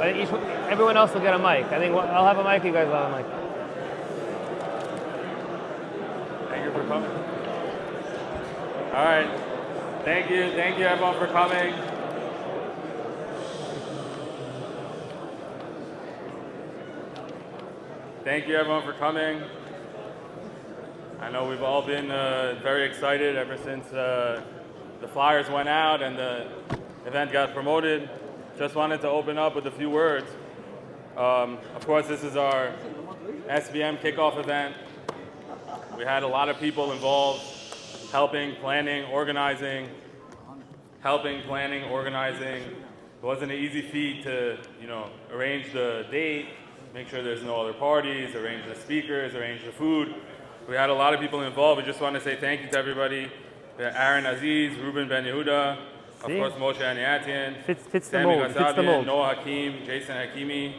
Everyone else will get a mic. I think I'll have a mic, you guys will have a mic. Thank you for coming. All right. Thank you everyone for coming. Thank you everyone for coming. I know we've all been very excited ever since the flyers went out and the event got promoted. Just wanted to open up with a few words. Of course, this is our SBM kickoff event. We had a lot of people involved, helping, planning, organizing. It wasn't an easy feat to, arrange the date, make sure there's no other parties, arrange the speakers, arrange the food. We had a lot of people involved. We just want to say thank you to everybody. Aaron Aziz, Ruben Ben Yehuda, of course Moshe Aniatian, Sammy Gasabian, Noah Hakim, Jason Hakimi,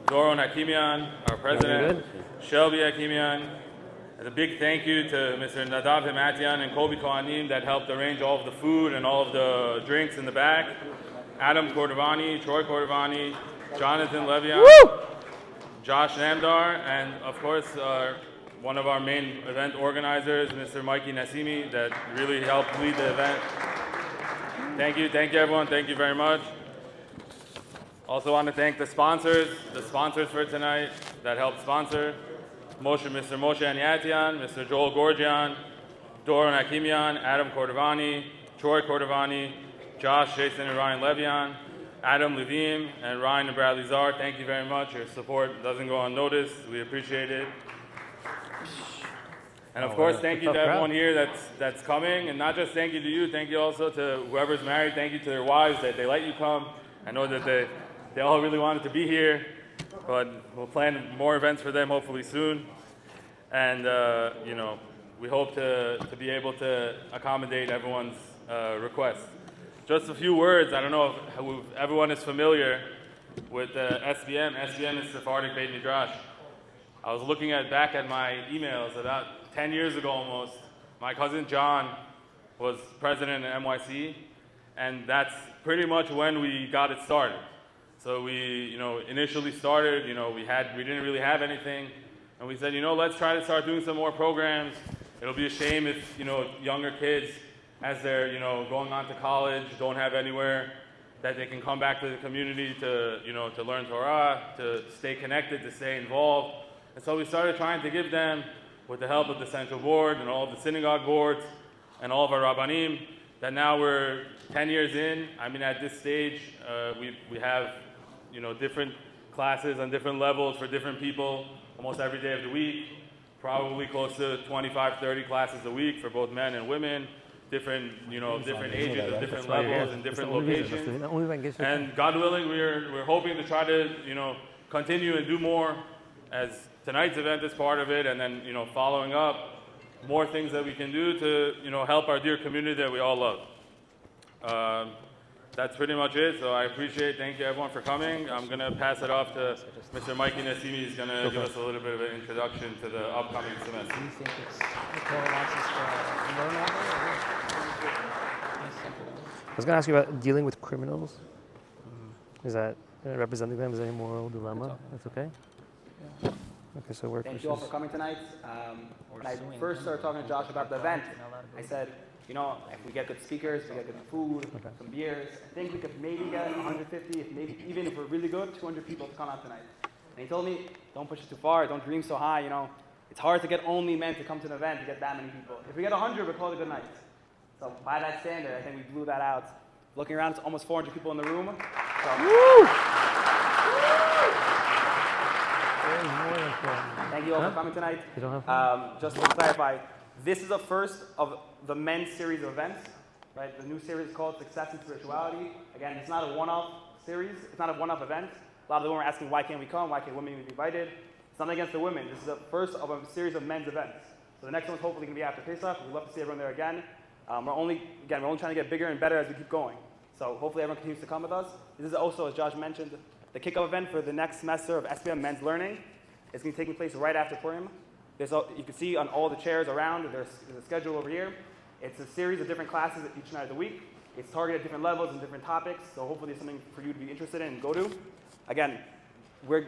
Doron Hakimian, our president, Shelby Hakimian. And a big thank you to Mr. Nadav Himatian and Colby Kohanim that helped arrange all of the food and all of the drinks in the back. Adam Cordovani, Troy Cordovani, Jonathan Levian, Josh Namdar, and of course one of our main event organizers, Mr. Mikey Nassimi, that really helped lead the event. Thank you everyone, thank you very much. Also want to thank the sponsors for tonight that helped sponsor. Mr. Moshe Aniatian, Mr. Joel Gorgian, Doron Hakimian, Adam Cordovani, Troy Cordovani, Josh, Jason, and Ryan Levian, Adam Levine, and Ryan and Bradley Czar. Thank you very much. Your support doesn't go unnoticed. We appreciate it. And of course, thank you to everyone here that's coming, and not just thank you to you, thank you also to whoever's married, thank you to their wives that they let you come. I know that they all really wanted to be here, but we'll plan more events for them hopefully soon. And we hope to be able to accommodate everyone's requests. Just a few words. I don't know if everyone is familiar with SBM. SBM is Sephardic Beit Midrash. I was looking back at my emails about 10 years ago almost. My cousin John was president at NYC, and that's pretty much when we got it started. So we, initially started, we didn't really have anything, and we said, let's try to start doing some more programs. It'll be a shame if, younger kids, as they're, going on to college, don't have anywhere that they can come back to the community to, to learn Torah, to stay connected, to stay involved. And so we started trying to give them, with the help of the central board and all of the synagogue boards and all of our rabbanim, that now we're 10 years in. I mean, at this stage, we have, different classes on different levels for different people, almost every day of the week, probably close to 25, 30 classes a week for both men and women, different ages, different levels, and different locations. And God willing, we're hoping to try to, continue and do more, as tonight's event is part of it, and then, following up, more things that we can do to, help our dear community that we all love. That's pretty much it, so I thank you everyone for coming. I'm going to pass it off to Mr. Mikey Nassimi. He's going to give us a little bit of an introduction to the upcoming semester. Do you think it's Nicole wants us to learn all that? I was going to ask you about dealing with criminals. Is that representing them? Is that a moral dilemma? That's okay? Yeah. Okay, so thank you all for coming tonight. When I first started talking to Josh about the event, I said, if we get good speakers, we get good food, some beers, I think we could maybe get 150, even if we're really good, 200 people to come out tonight. And he told me, don't push it too far, don't dream so high, It's hard to get only men to come to an event to get that many people. If we get 100, we'll call it a good night. So by that standard, I think we blew that out. Looking around, it's almost 400 people in the room. So, Woo! Thank you all for coming tonight. Just to clarify, this is the first of the men's series of events, right? The new series is called Success and Spirituality. Again, it's not a one-off series. It's not a one-off event. A lot of the women are asking, why can't we come? Why can't women be invited? It's nothing against the women. This is the first of a series of men's events. So the next one's hopefully going to be after Pesach. We'd love to see everyone there again. We're only trying to get bigger and better as we keep going. So hopefully everyone continues to come with us. This is also, as Josh mentioned, the kickoff event for the next semester of SBM Men's Learning. It's going to be taking place right after Purim. You can see on all the chairs around, there's a schedule over here. It's a series of different classes each night of the week. It's targeted at different levels and different topics, so hopefully it's something for you to be interested in and go to. Again, we're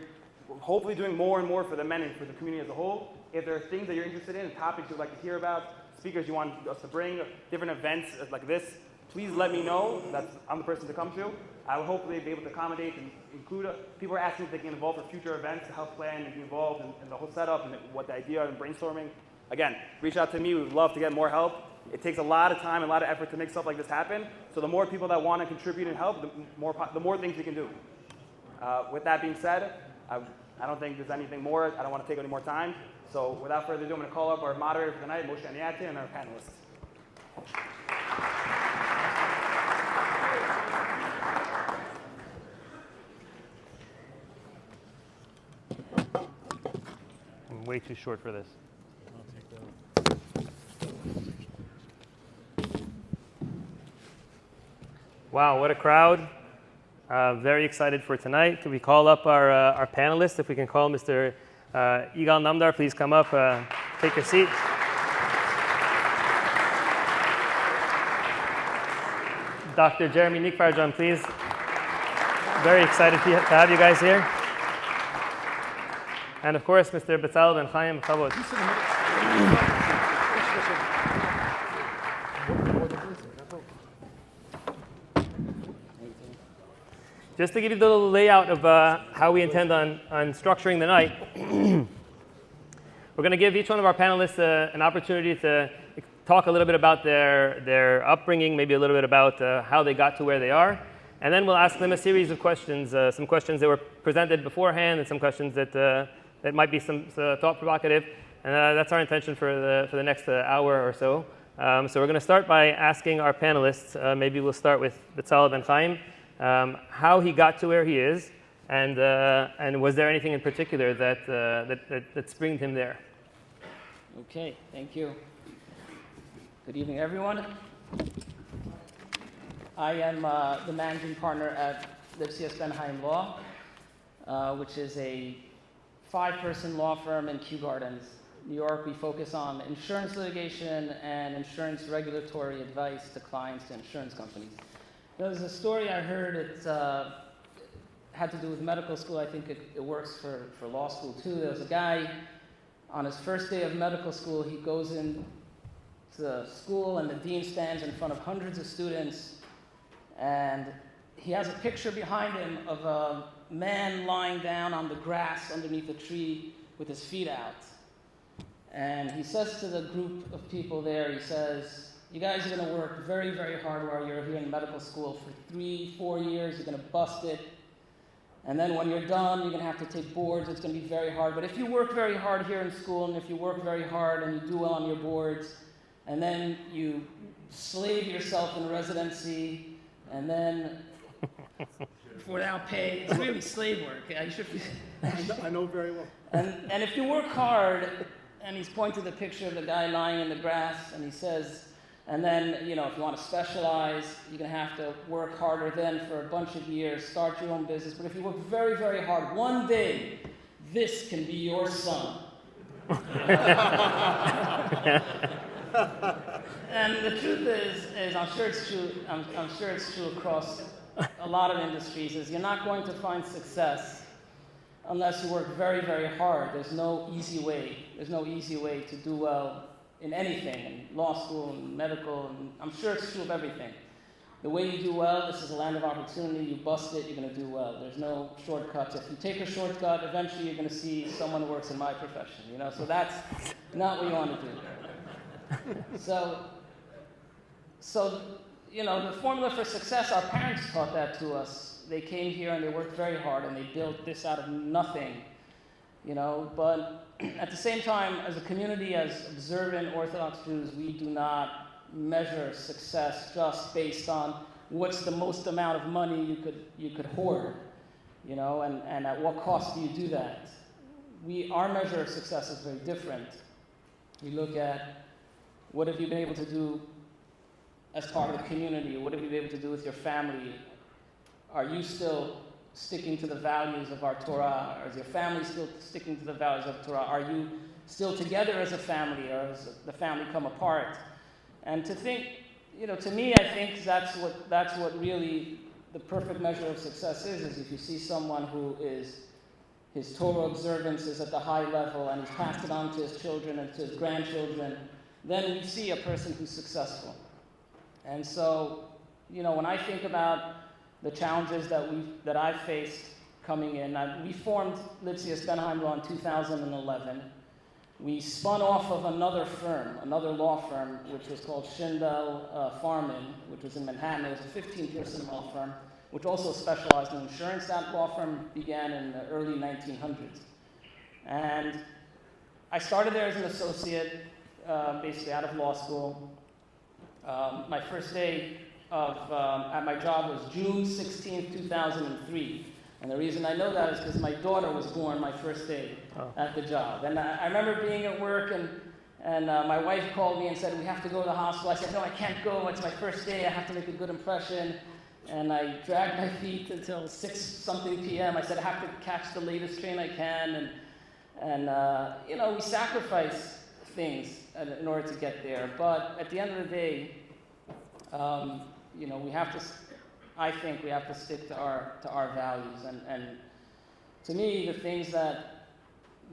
hopefully doing more and more for the men and for the community as a whole. If there are things that you're interested in, topics you'd like to hear about, speakers you want us to bring, different events like this, please let me know. I'm the person to come to. I will hopefully be able to accommodate and include. People are asking if they can get involved for future events to help plan and be involved in the whole setup and what the idea and brainstorming. Again, reach out to me. We would love to get more help. It takes a lot of time and a lot of effort to make stuff like this happen. So the more people that want to contribute and help, the more things we can do. With that being said, I don't think there's anything more. I don't want to take any more time. So without further ado, I'm going to call up our moderator for tonight, Moshe Aniati, and our panelists. I'm way too short for this. Wow, what a crowd. Very excited for tonight. Can we call up our panelists? If we can call Mr. Igal Namdar, please come up, take your seat. Dr. Jeremy Nikfarjam, please. Very excited to have you guys here. And of course, Mr. Besalel BenHaim, Kavod. Just to give you the little layout of how we intend on structuring the night, we're going to give each one of our panelists an opportunity to talk a little bit about their upbringing, maybe a little bit about how they got to where they are. And then we'll ask them a series of questions, some questions that were presented beforehand and some questions that might be some thought-provocative. And that's our intention for the next hour or so. So we're going to start by asking our panelists, maybe we'll start with Besalel BenHaim, how he got to where he is, and was there anything in particular that springed him there? Okay, thank you. Good evening, everyone. I am the managing partner at Lipsius BenHaim Law, which is a 5-person law firm in Kew Gardens, New York. We focus on insurance litigation and insurance regulatory advice to clients to insurance companies. There's a story I heard. It had to do with medical school. I think it works for law school too. There was a guy on his first day of medical school. He goes into school and the dean stands in front of hundreds of students, and he has a picture behind him of a man lying down on the grass underneath a tree with his feet out. And he says to the group of people there, he says, "You guys are going to work very, very hard while you're here in medical school for 3-4 years. You're going to bust it. And then when you're done, you're going to have to take boards. It's going to be very hard. But if you work very hard here in school, and if you work very hard and you do well on your boards, and then you slave yourself in residency, and then without pay, it's really slave work. I know very well. And if you work hard," and he's pointing to the picture of the guy lying in the grass, and he says, "And then, if you want to specialize, you're going to have to work harder then for a bunch of years, start your own business. But if you work very, very hard, one day, this can be your son." And the truth is I'm sure it's true. I'm sure it's true across a lot of industries. Is you're not going to find success unless you work very, very hard. There's no easy way. There's no easy way to do well in anything, in law school, in medical, and I'm sure it's true of everything. The way you do well, this is a land of opportunity. You bust it, you're going to do well. There's no shortcuts. If you take a shortcut, eventually you're going to see someone who works in my profession. So that's not what you want to do. So the formula for success, our parents taught that to us. They came here and they worked very hard and they built this out of nothing, But at the same time, as a community, as observant Orthodox Jews, we do not measure success just based on what's the most amount of money you could hoard, and at what cost do you do that? Our measure of success is very different. We look at what have you been able to do as part of the community? What have you been able to do with your family? Are you still sticking to the values of our Torah? Or is your family still sticking to the values of Torah? Are you still together as a family, or has the family come apart? And to think, to me, I think that's what really the perfect measure of success is if you see someone who his Torah observance is at the high level and he's passed it on to his children and to his grandchildren, then we see a person who's successful. And so, when I think about the challenges that I've faced coming in, we formed Lipsius BenHaim Law in 2011. We spun off of another law firm, which was called Schindel Farman, which was in Manhattan. It was a 15-person law firm, which also specialized in insurance. That law firm began in the early 1900s. And I started there as an associate, basically out of law school. My first day at my job was June 16, 2003. And the reason I know that is because my daughter was born my first day at the job. And I remember being at work, and my wife called me and said, we have to go to the hospital. I said, no, I can't go. It's my first day. I have to make a good impression. And I dragged my feet until 6-something p.m. I said, I have to catch the latest train I can. And we sacrifice things in order to get there. But at the end of the day, I think we have to stick to our values, and to me, the things that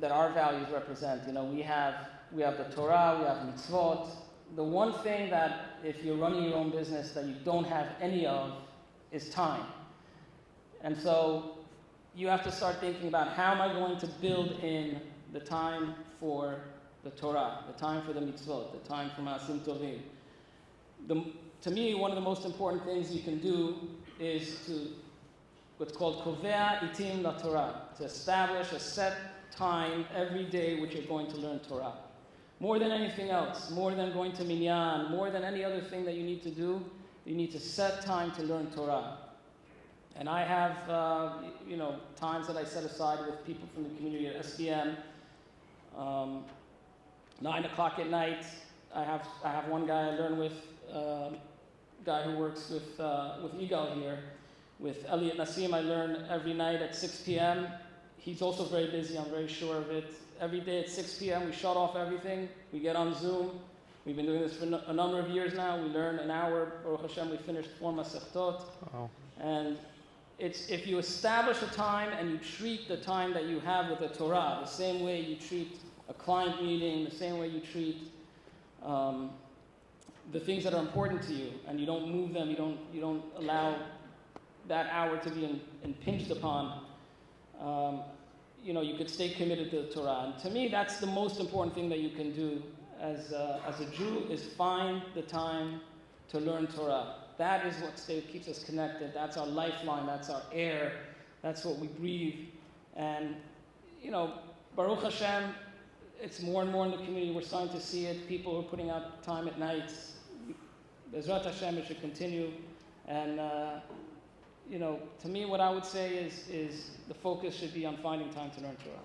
our values represent. We have the Torah, we have mitzvot. The one thing that if you're running your own business that you don't have any of is time. And so you have to start thinking about, how am I going to build in the time for the Torah, the time for the mitzvot, the time for Maasim Tovim. To me, one of the most important things you can do is to what's called Kovea Itim La Torah, to establish a set time every day which you're going to learn Torah. More than anything else, more than going to Minyan, more than any other thing that you need to do, you need to set time to learn Torah. And I have, times that I set aside with people from the community at SBM. 9 o'clock at night, I have one guy I learn with, guy who works with Igal here. With Elliot Nassim, I learn every night at 6 p.m. He's also very busy, I'm very sure of it. Every day at 6 p.m. we shut off everything. We get on Zoom. We've been doing this for a number of years now. We learn an hour. Baruch Hashem, we finished 4 Masechtot. Wow. And it's, if you establish a time and you treat the time that you have with the Torah the same way you treat a client meeting, the same way you treat the things that are important to you, and you don't move them, you don't allow that hour to be impinged upon, you could stay committed to the Torah. And to me, that's the most important thing that you can do as a Jew, is find the time to learn Torah. That is what keeps us connected. That's our lifeline. That's our air. That's what we breathe. And, Baruch Hashem, it's more and more in the community. We're starting to see it. People are putting out time at nights. Bezrat Hashem, it should continue. And, to me, what I would say is the focus should be on finding time to learn Torah.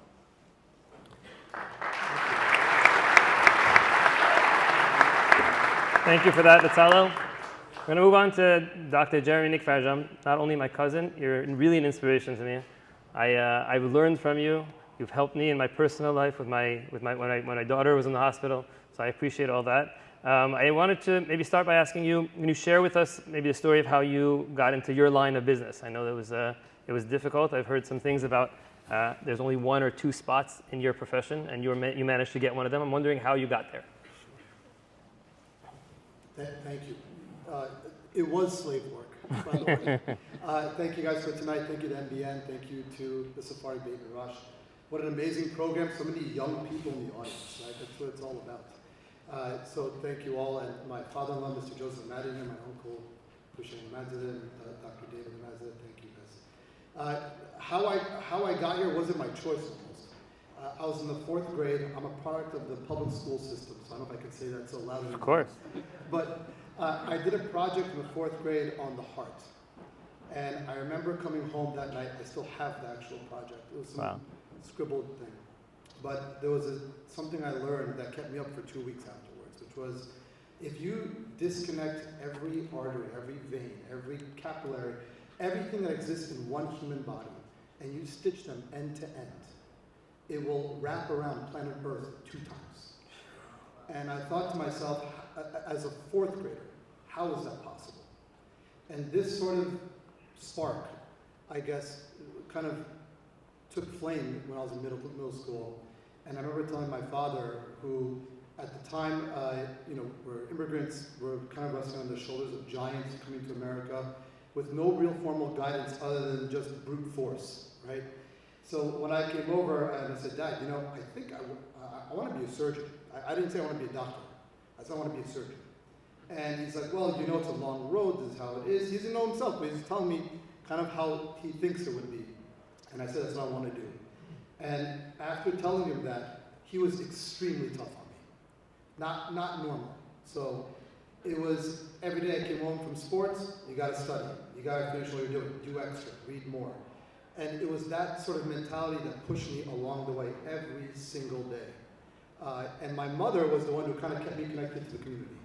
Thank you for that, Besalel. We're going to move on to Dr. Jeremy Nikfarjam. Not only my cousin, you're really an inspiration to me. I've learned from you. You've helped me in my personal life when my daughter was in the hospital. So I appreciate all that. I wanted to maybe start by asking you, can you share with us maybe the story of how you got into your line of business? I know that it was difficult. I've heard some things about there's only 1 or 2 spots in your profession, and you managed to get one of them. I'm wondering how you got there. Thank you. It was slave work, by the way. Thank you guys for tonight. Thank you to NBN. Thank you to the Safari Baby Rush. What an amazing program. So many young people in the audience, right? That's what it's all about. So thank you all. And my father-in-law, Mr. Joseph Madden, and my uncle, Hussein Mazda, and Dr. David Mazda. Thank you guys. How I got here wasn't my choice almost. I was in the 4th grade. I'm a product of the public school system, so I don't know if I can say that so loud. Of course. But I did a project in the 4th grade on the heart. And I remember coming home that night. I still have the actual project. It was some scribbled thing. But there was something I learned that kept me up for 2 weeks afterwards, which was, if you disconnect every artery, every vein, every capillary, everything that exists in one human body, and you stitch them end to end, it will wrap around planet Earth 2 times. And I thought to myself, as a 4th grader, how is that possible? And this sort of spark, I guess, kind of took flame when I was in middle school. And I remember telling my father, who at the time, were immigrants, were kind of resting on the shoulders of giants coming to America with no real formal guidance other than just brute force, right? So when I came over and I said, Dad, I think I want to be a surgeon. I didn't say I want to be a doctor. I said I want to be a surgeon. And he's like, well, it's a long road. This is how it is. He doesn't know himself, but he's telling me kind of how he thinks it would be. And I said, that's what I want to do. And after telling him that, he was extremely tough on me. Not normal. So it was every day I came home from sports, you got to study. You got to finish what you're doing. Do extra. Read more. And it was that sort of mentality that pushed me along the way every single day. And my mother was the one who kind of kept me connected to the community.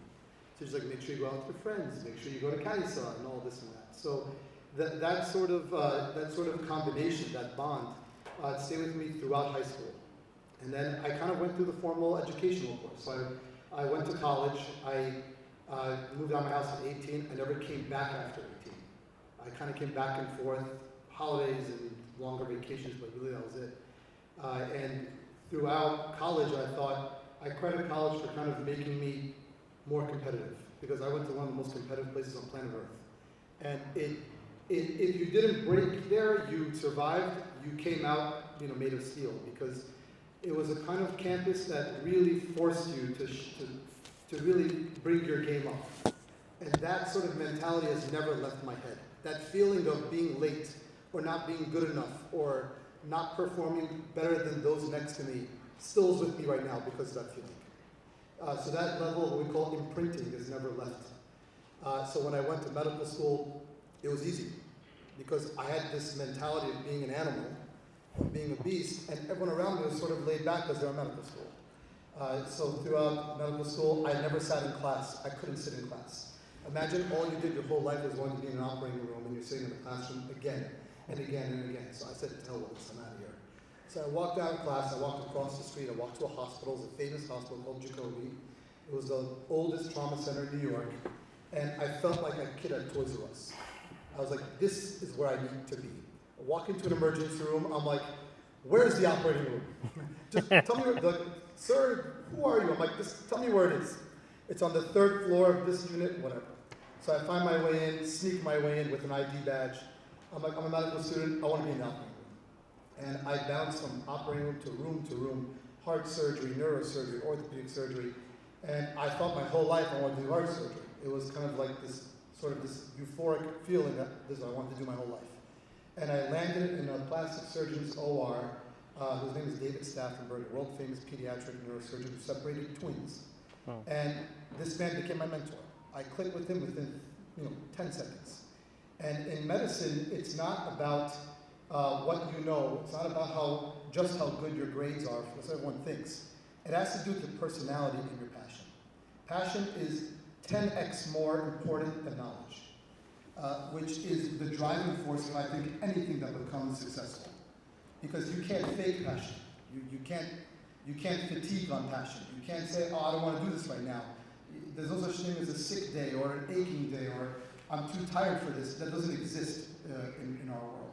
So she's like, make sure you go out with your friends, make sure you go to Kanisa and all this and that. So that sort of combination, that bond, stayed with me throughout high school. And then I kind of went through the formal educational course. So I went to college. I moved out of my house at 18. I never came back after 18. I kind of came back and forth, holidays and longer vacations, but really that was it. And throughout college, I thought I credit college for kind of making me more competitive, because I went to one of the most competitive places on planet Earth. And if you didn't break there, you survived, you came out made of steel, because it was a kind of campus that really forced you to really bring your game up. And that sort of mentality has never left my head. That feeling of being late, or not being good enough, or not performing better than those next to me, still is with me right now because of that feeling. So that level of what we call imprinting has never left. So when I went to medical school, it was easy, because I had this mentality of being an animal, of being a beast, and everyone around me was sort of laid back because they were in medical school. So throughout medical school, I never sat in class. I couldn't sit in class. Imagine all you did your whole life was going to be in an operating room, and you're sitting in the classroom again and again and again. So I said, to hell with this, I'm out of here. So I walked out of class, I walked across the street, I walked to a hospital, it was a famous hospital called Jacobi. It was the oldest trauma center in New York, and I felt like a kid at Toys R Us. I was like, this is where I need to be. I walk into an emergency room, I'm like, where's the operating room? Just tell me, sir, who are you? I'm like, just tell me where it is. It's on the 3rd floor of this unit, whatever. So I find my way in, sneak my way in with an ID badge. I'm like, I'm a medical student, I want to be in the operating room. And I bounced from operating room to room, heart surgery, neurosurgery, orthopedic surgery. And I thought my whole life I wanted to do heart surgery. It was kind of like this euphoric feeling that this is what I wanted to do my whole life. And I landed in a plastic surgeon's OR, whose name is David Staffenberg, a world famous pediatric neurosurgeon who separated twins. Oh. And this man became my mentor. I clicked with him within 10 seconds. And in medicine, it's not about what you know. It's not about just how good your grades are, as everyone thinks. It has to do with your personality and your passion. Passion is 10x more important than knowledge, which is the driving force of, I think, anything that becomes successful. Because you can't fake passion. You can't fatigue on passion. You can't say, oh, I don't want to do this right now. There's no such thing as a sick day or an aching day or I'm too tired for this. That doesn't exist in our world.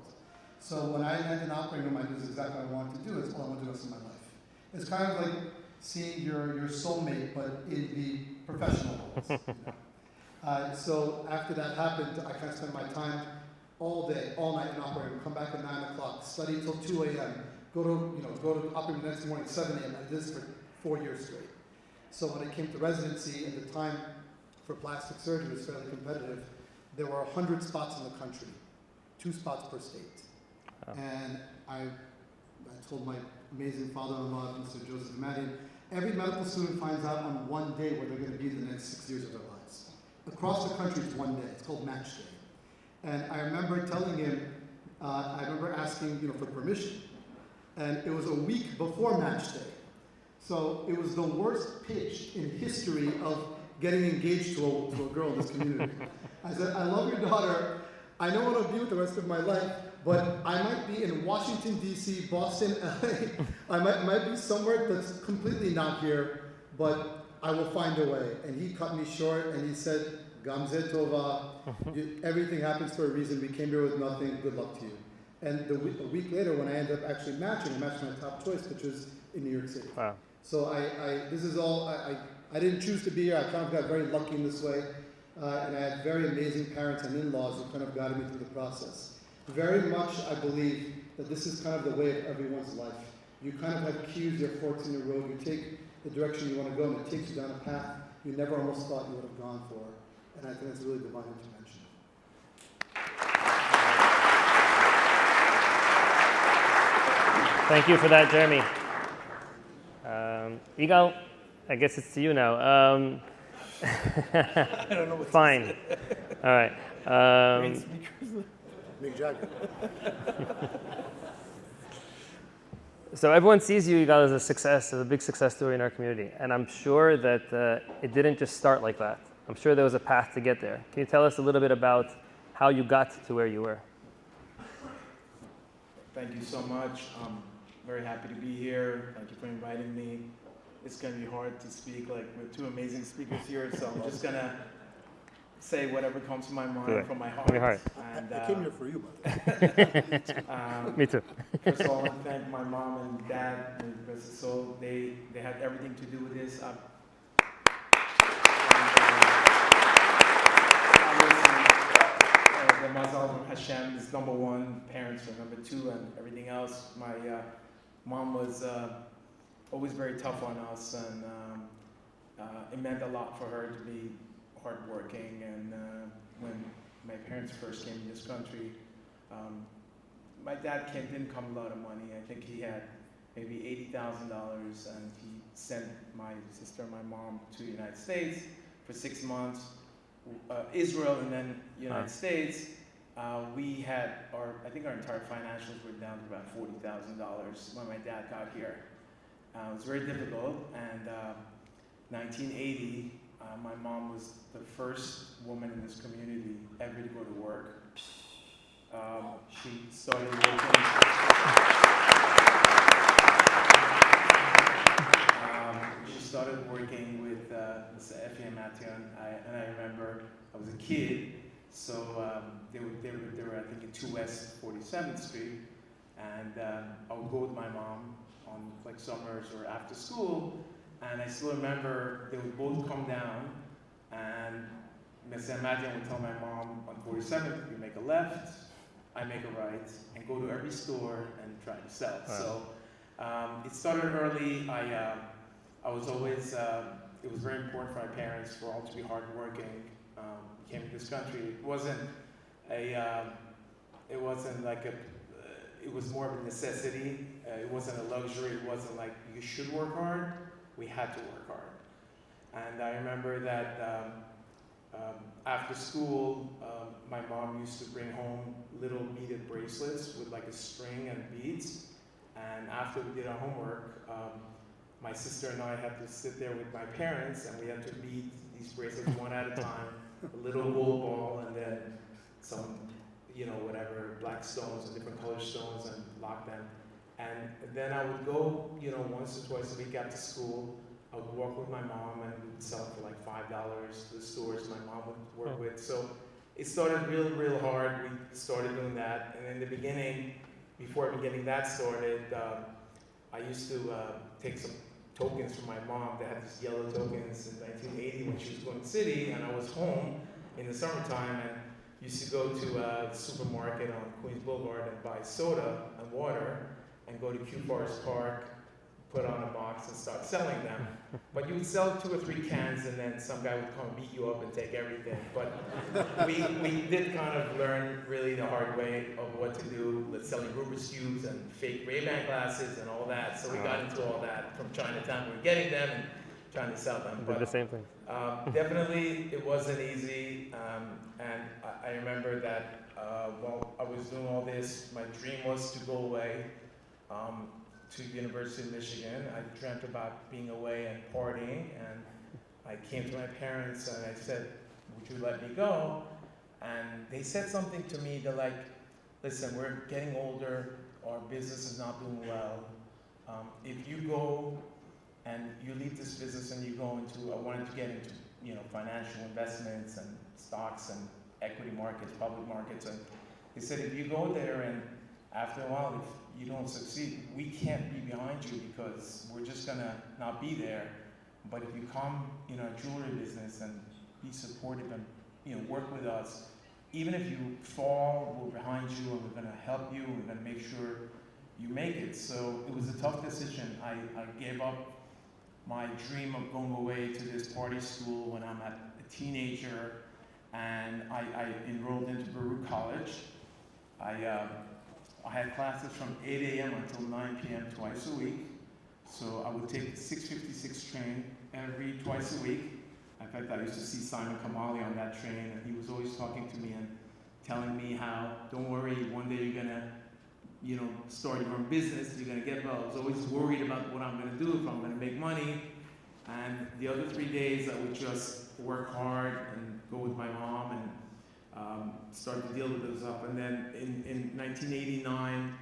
So when I land in an operating room, this is exactly what I want to do. It's all I want to do the rest of my life. It's kind of like seeing your soulmate, but in the professional world. So after that happened, I kind of spent my time all day, all night in operating room. Come back at 9 o'clock, study until 2 a.m. Go to operating room the next morning at 7 a.m. I did this for 4 years straight. So when I came to residency, at the time for plastic surgery was fairly competitive. There were 100 spots in the country, 2 spots per state. Oh. And I told my amazing father-in-law, Mr. Joseph Madian, every medical student finds out on one day where they're going to be the next 6 years of their lives. Across the country, it's one day. It's called match day. And I remember telling him, I remember asking for permission. And it was a week before match day. So it was the worst pitch in history of getting engaged to a girl in this community. I said, I love your daughter. I know what I'll be with the rest of my life, but I might be in Washington, D.C., Boston, LA. I might be somewhere that's completely not here, but I will find a way. And he cut me short and he said, Gamze Tova, everything happens for a reason. We came here with nothing. Good luck to you. And a week later, when I ended up actually matching, I matched my top choice, which was in New York City. Wow. So this is all, I didn't choose to be here. I kind of got very lucky in this way. And I had very amazing parents and in-laws who kind of guided me through the process. Very much, I believe that this is kind of the way of everyone's life. You kind of have cues, your forks in your road. You take the direction you want to go, and it takes you down a path you never almost thought you would have gone for. And I think it's a really divine intervention. Thank you for that, Jeremy. Igal, I guess it's to you now. I don't know what Fine. to say. All right. Mick Jagger. So everyone sees you, Igal, as a success, as a big success story in our community. And I'm sure that it didn't just start like that. I'm sure there was a path to get there. Can you tell us a little bit about how you got to where you were? Thank you so much. I'm very happy to be here. Thank you for inviting me. It's going to be hard to speak with two amazing speakers here, so I'm just going to say whatever comes to my mind from my heart. From your heart. And, I came here for you, by Me too. First of all, I want to thank my mom and dad and Besalel. They had everything to do with this. The Mazal from Hashem is number one, parents are number two, and everything else. My mom was always very tough on us, and it meant a lot for her to be hardworking. And when my parents first came to this country, my dad didn't come a lot of money. I think he had maybe $80,000, and he sent my sister and my mom to the United States for 6 months. Israel and then United States, we had I think our entire financials were down to about $40,000 when my dad got here. It was very difficult, and 1980, my mom was the first woman in this community ever to go to work. She started working. She started working with SBM, and I remember I was a kid, so they were I think at 2 West 47th Street, and I would go with my mom on summers or after school, and I still remember they would both come down, and Mr. Madian would tell my mom on 47th, you make a left, I make a right, and go to every store and try to sell. Wow. So it started early. I was always, it was very important for my parents for all to be hardworking. We came to this country. It wasn't it was more of a necessity. It wasn't a luxury. It wasn't like you should work hard. We had to work hard. And I remember that after school, my mom used to bring home little beaded bracelets with a string and beads. And after we did our homework, my sister and I had to sit there with my parents, and we had to beat these bracelets one at a time, a little gold ball, and then some, whatever, black stones and different color stones, and lock them. And then I would go, once or twice a week after school. I would walk with my mom, and we would sell it for $5 to the stores my mom would work with. So it started real hard. We started doing that. And in the beginning, before getting that started, I used to take some tokens from my mom. They had these yellow tokens in 1980 when she was going to the city, and I was home in the summertime and used to go to the supermarket on Queens Boulevard and buy soda and water and go to Q Forest Park, put on a box and start selling them. But you would sell 2 or 3 cans, and then some guy would come beat you up and take everything. But we did kind of learn really the hard way of what to do with selling Rubik's Cubes and fake Ray-Ban glasses and all that. So we got into all that from Chinatown. We were getting them and trying to sell them. But the same thing. Definitely it wasn't easy. And I remember that while I was doing all this, my dream was to go away to University of Michigan. I dreamt about being away and partying, and I came to my parents and I said, would you let me go? And they said something to me. They're like, listen, we're getting older, our business is not doing well. If you go and you leave this business and you go into, I wanted to get into financial investments and stocks and equity markets, public markets. And he said, if you go there and after a while, if you don't succeed, we can't be behind you because we're just gonna not be there. But if you come, a jewelry business and be supportive and, work with us, even if you fall, we're behind you and we're gonna help you, we're gonna make sure you make it. So it was a tough decision. I gave up my dream of going away to this party school when I'm a teenager, and I enrolled into Baruch College. I had classes from 8 a.m. until 9 p.m. twice a week. So I would take the 656 train twice a week. In fact, I used to see Simon Kamali on that train, and he was always talking to me and telling me how, don't worry, one day you're gonna, start your own business, you're gonna get well. I was always worried about what I'm gonna do, if I'm gonna make money. And the other 3 days I would just work hard and go with my mom and start to deal with those up. And then in 1989,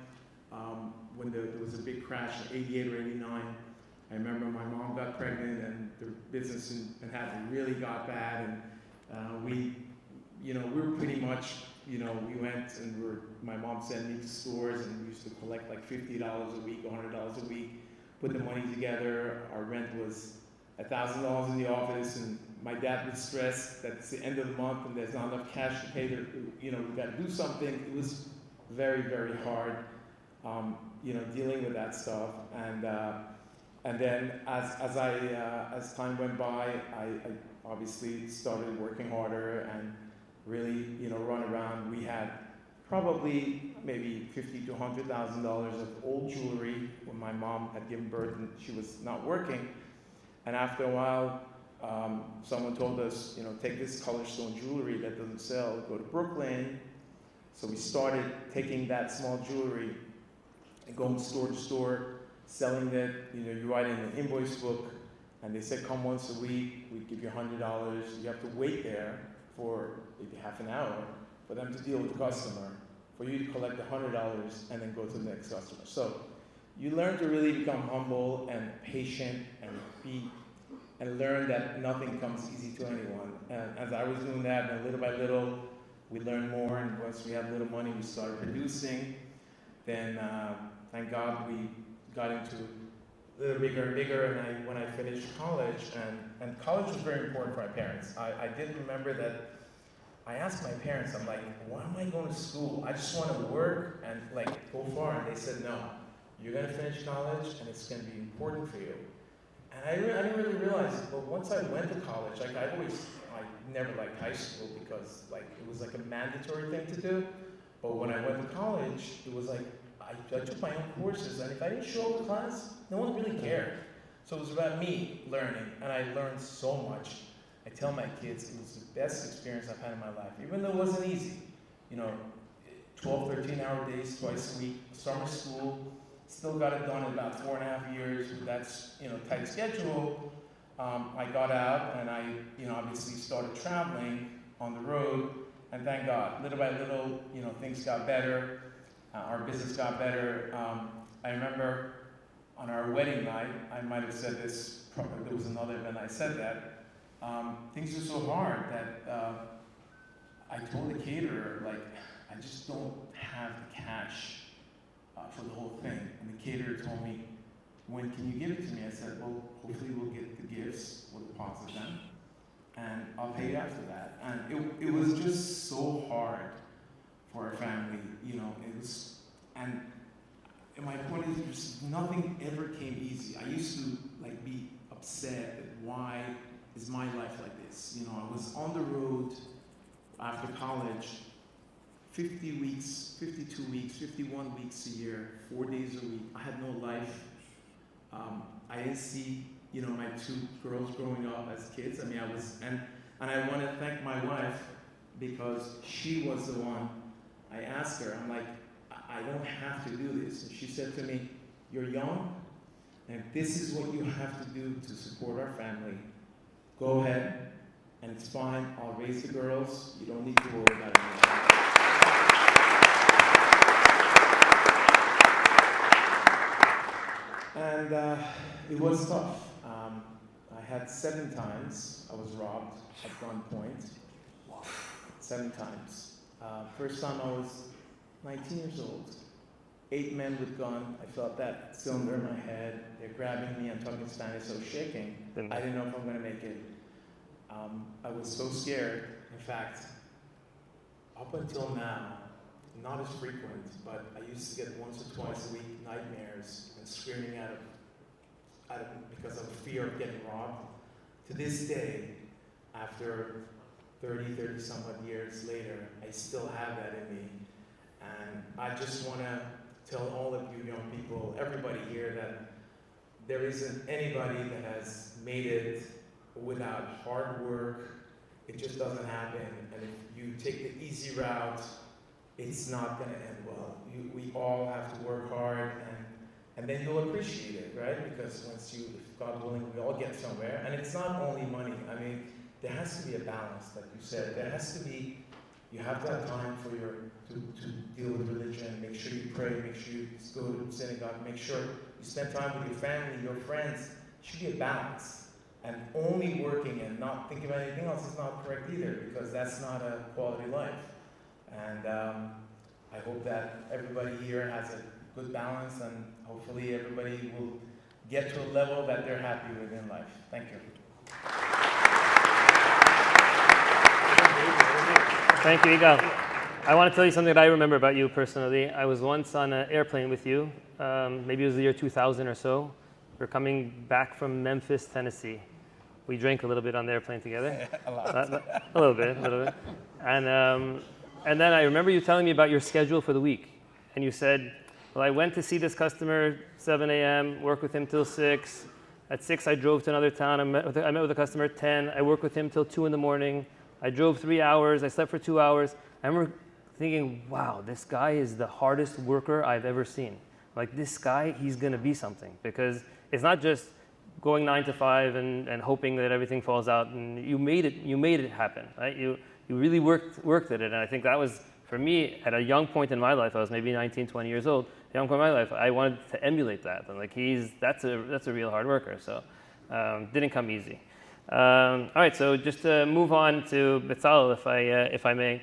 when there was a big crash in 88 or 89, I remember my mom got pregnant and the business in Manhattan really got bad, and we were pretty much, we went and my mom sent me to stores and we used to collect like $50 a week, $100 a week, put the money together. Our rent was $1,000 in the office, and my dad was stressed that it's the end of the month and there's not enough cash to pay we got to do something. It was very, very hard, dealing with that stuff. And then as time went by, I obviously started working harder and really, run around. We had probably maybe $50,000 to $100,000 of old jewelry when my mom had given birth and she was not working. And after a while, someone told us, take this colored stone jewelry that doesn't sell, go to Brooklyn. So we started taking that small jewelry and going store to store, selling it. You write in an invoice book, and they said, come once a week, we give you $100. You have to wait there for maybe half an hour for them to deal with the customer, for you to collect $100 and then go to the next customer. So you learn to really become humble and patient and learn that nothing comes easy to anyone. And as I was doing that, and little by little, we learned more, and once we had a little money, we started producing. Then, thank God, we got into a little bigger and bigger, and when I finished college, and college was very important for my parents. I did remember that I asked my parents, I'm like, why am I going to school? I just want to work and go far. And they said, no, you're going to finish college, and it's going to be important for you. And I didn't really realize it, but once I went to college, I never liked high school because it was a mandatory thing to do. But when I went to college, it was I took my own courses, and if I didn't show up to class, no one really cared. So it was about me learning, and I learned so much. I tell my kids it was the best experience I've had in my life, even though it wasn't easy. 12, 13-hour days twice a week, summer school, still got it done in about 4.5 years with that tight schedule. I got out, and I obviously started traveling on the road, and thank God, little by little, things got better. Our business got better. I remember on our wedding night, I might have said this, probably there was another event I said that, things were so hard that I told the caterer, I just don't have the cash for the whole thing. And the caterer told me, when can you give it to me? I said, well, hopefully we'll get the gifts, we'll deposit them, and I'll pay you after that. And it was just so hard for our family, it was, and my point is, just nothing ever came easy. I used to be upset that why is my life like this? I was on the road after college, 50 weeks, 52 weeks, 51 weeks a year, 4 days a week. I had no life. I didn't see, my 2 girls growing up as kids. and I want to thank my wife because she was the one. I asked her, I'm like, I don't have to do this. And she said to me, you're young, and this is what you have to do to support our family. Go ahead, and it's fine. I'll raise the girls. You don't need to worry about anything. And it was tough. I had 7 times I was robbed at gunpoint. 7 times. First time I was 19 years old. 8 men with gun. I felt that cylinder in my head. They're grabbing me. I'm talking Spanish, so shaking. I didn't know if I'm going to make it. I was so scared. In fact, up until now, not as frequent, but I used to get once or twice a week nightmares and screaming because of fear of getting robbed. To this day, after 30 some odd years later, I still have that in me. And I just want to tell all of you young people, everybody here, that there isn't anybody that has made it without hard work. It just doesn't happen. And if you take the easy route, it's not going to end well. We all have to work hard, and then you'll appreciate it, right? Because once you, if God willing, we all get somewhere. And it's not only money. I mean, there has to be a balance, like you said. There has to be, you have to have time for to deal with religion. Make sure you pray, make sure you go to synagogue, make sure you spend time with your family, your friends. It should be a balance. And only working and not thinking about anything else is not correct either, because that's not a quality life. And I hope that everybody here has a good balance, and hopefully everybody will get to a level that they're happy with in life. Thank you. Thank you, Igal. I want to tell you something that I remember about you personally. I was once on an airplane with you. Maybe it was the year 2000 or so. We were coming back from Memphis, Tennessee. We drank a little bit on the airplane together. A lot. A little bit. And then I remember you telling me about your schedule for the week. And you said, well, I went to see this customer 7 a.m., worked with him till 6. At 6, I drove to another town. I met with a customer at 10. I worked with him till 2 in the morning. I drove 3 hours. I slept for 2 hours. I remember thinking, wow, this guy is the hardest worker I've ever seen. Like, this guy, he's going to be something. Because it's not just going 9 to 5 and hoping that everything falls out. And you made it happen, right? You really worked at it. And I think that was, for me, at a young point in my life, I was maybe 19, 20 years old, a young point in my life, I wanted to emulate that. And like, that's a real hard worker. So didn't come easy. All right, so just to move on to Besalel, if I may.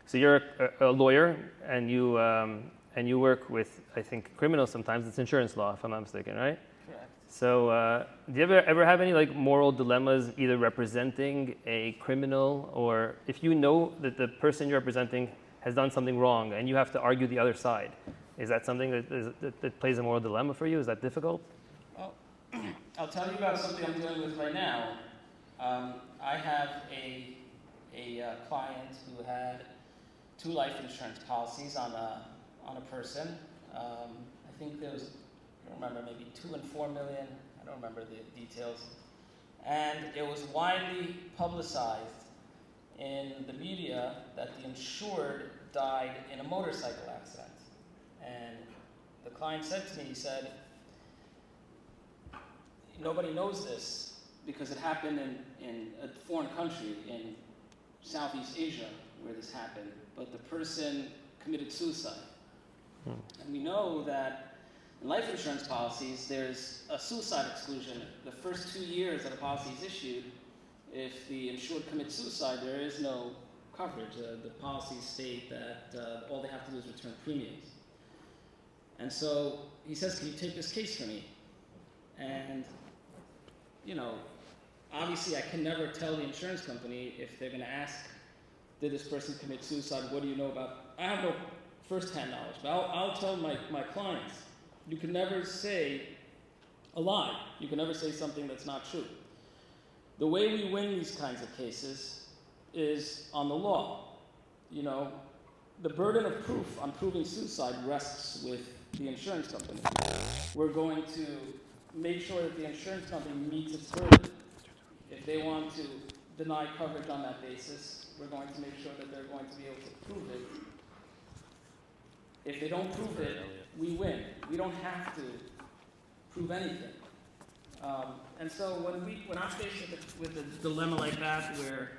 So you're a lawyer, and you work with, I think, criminals sometimes. It's insurance law, if I'm not mistaken, right? Correct. So do you ever have any like moral dilemmas, either representing a criminal, or if you know that the person you're representing has done something wrong and you have to argue the other side? Is that something that plays a moral dilemma for you? Is that difficult? Well, I'll tell you about something I'm dealing with right now. I have a client who had 2 life insurance policies on a person. I think there was, I don't remember, maybe 2 and 4 million. I don't remember the details. And it was widely publicized in the media that the insured died in a motorcycle accident. And the client said to me, he said, nobody knows this because it happened in a foreign country in Southeast Asia where this happened, but the person committed suicide. And we know that in life insurance policies, there's a suicide exclusion. The first 2 years that a policy is issued, if the insured commits suicide, there is no coverage. The policies state that all they have to do is return premiums. And so he says, can you take this case for me? And, you know, obviously I can never tell the insurance company if they're going to ask, did this person commit suicide? What do you know about? I have no first-hand knowledge, but I'll tell my clients, you can never say a lie. You can never say something that's not true. The way we win these kinds of cases is on the law. You know, the burden of proof on proving suicide rests with the insurance company. We're going to make sure that the insurance company meets its burden. If they want to deny coverage on that basis, we're going to make sure that they're going to be able to prove it. If they don't prove it, we win. We don't have to prove anything. And so when I'm faced with a dilemma like that, where,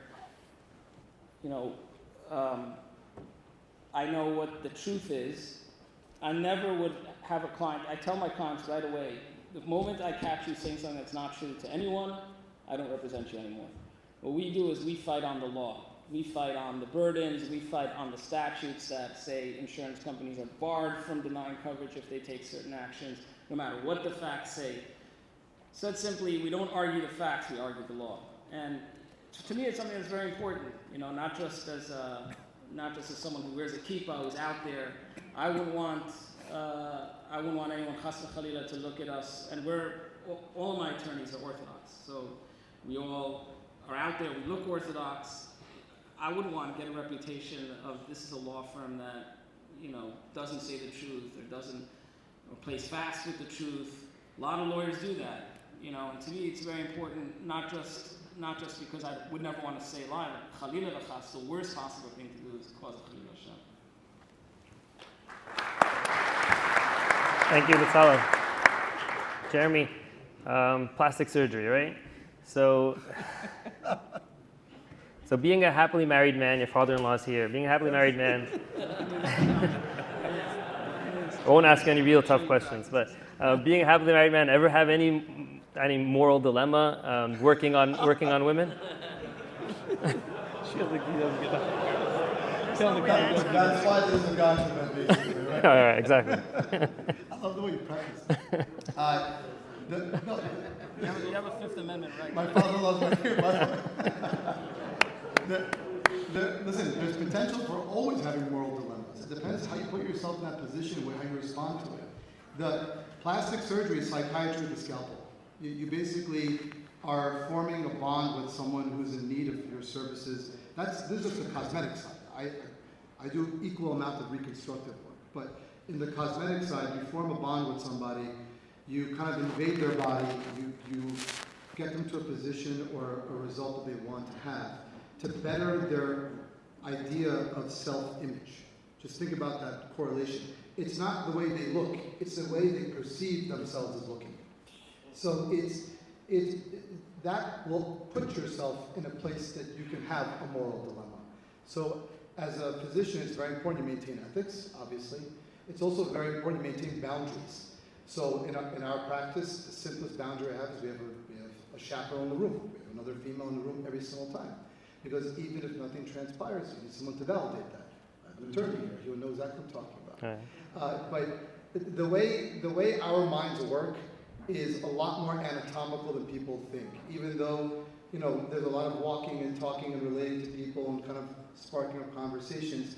you know, I know what the truth is, I never would have a client. I tell my clients right away, the moment I catch you saying something that's not true to anyone, I don't represent you anymore. What we do is we fight on the law. We fight on the burdens. We fight on the statutes that say insurance companies are barred from denying coverage if they take certain actions, no matter what the facts say. Said simply, we don't argue the facts, we argue the law. And to me, it's something that's very important. Not just as someone who wears a kippah, who's out there. I wouldn't want anyone chas v'chalila to look at us. And all of my attorneys are Orthodox, so we all are out there. We look Orthodox. I wouldn't want to get a reputation of this is a law firm that doesn't say the truth or plays fast with the truth. A lot of lawyers do that. And to me, it's very important, not just because I would never want to say lie, but Chalila v'chas, the worst possible thing to do is cause a Chalila Hashem. Thank you, Besalel. Jeremy, plastic surgery, right? So being a happily married man, your father-in-law's here. Being a happily married man, I won't ask any real tough questions, but being a happily married man, ever have any moral dilemma working on women? That's why there's a guy for that, basically, right? All right, exactly. I love the way you practice. You have a Fifth Amendment right. My father-in-law's right here, by the way. Listen, there's potential for always having moral dilemmas. It depends how you put yourself in that position and how you respond to it. The plastic surgery is psychiatry with a scalpel. You basically are forming a bond with someone who's in need of your services. This is just the cosmetic side. I do equal amount of reconstructive work, but in the cosmetic side, you form a bond with somebody, you kind of invade their body, you get them to a position or a result that they want to have to better their idea of self-image. Just think about that correlation. It's not the way they look, it's the way they perceive themselves as looking. So that will put yourself in a place that you can have a moral dilemma. So as a physician, it's very important to maintain ethics, obviously. It's also very important to maintain boundaries. So in our practice, the simplest boundary I have is we have a chaperone in the room. We have another female in the room every single time. Because even if nothing transpires, you need someone to validate that. I have an attorney here, he would know exactly what I'm talking about. Right. But the way our minds work is a lot more anatomical than people think. Even though there's a lot of walking and talking and relating to people and kind of sparking up conversations,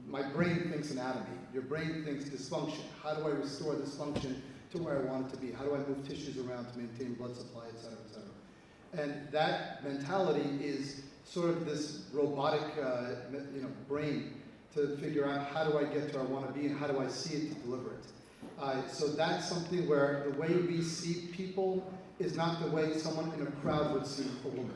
my brain thinks anatomy. Your brain thinks dysfunction. How do I restore this function to where I want it to be? How do I move tissues around to maintain blood supply, et cetera, et cetera? And that mentality is sort of this robotic brain to figure out how do I get to where I want to be and how do I see it to deliver it. So that's something where the way we see people is not the way someone in a crowd would see a woman.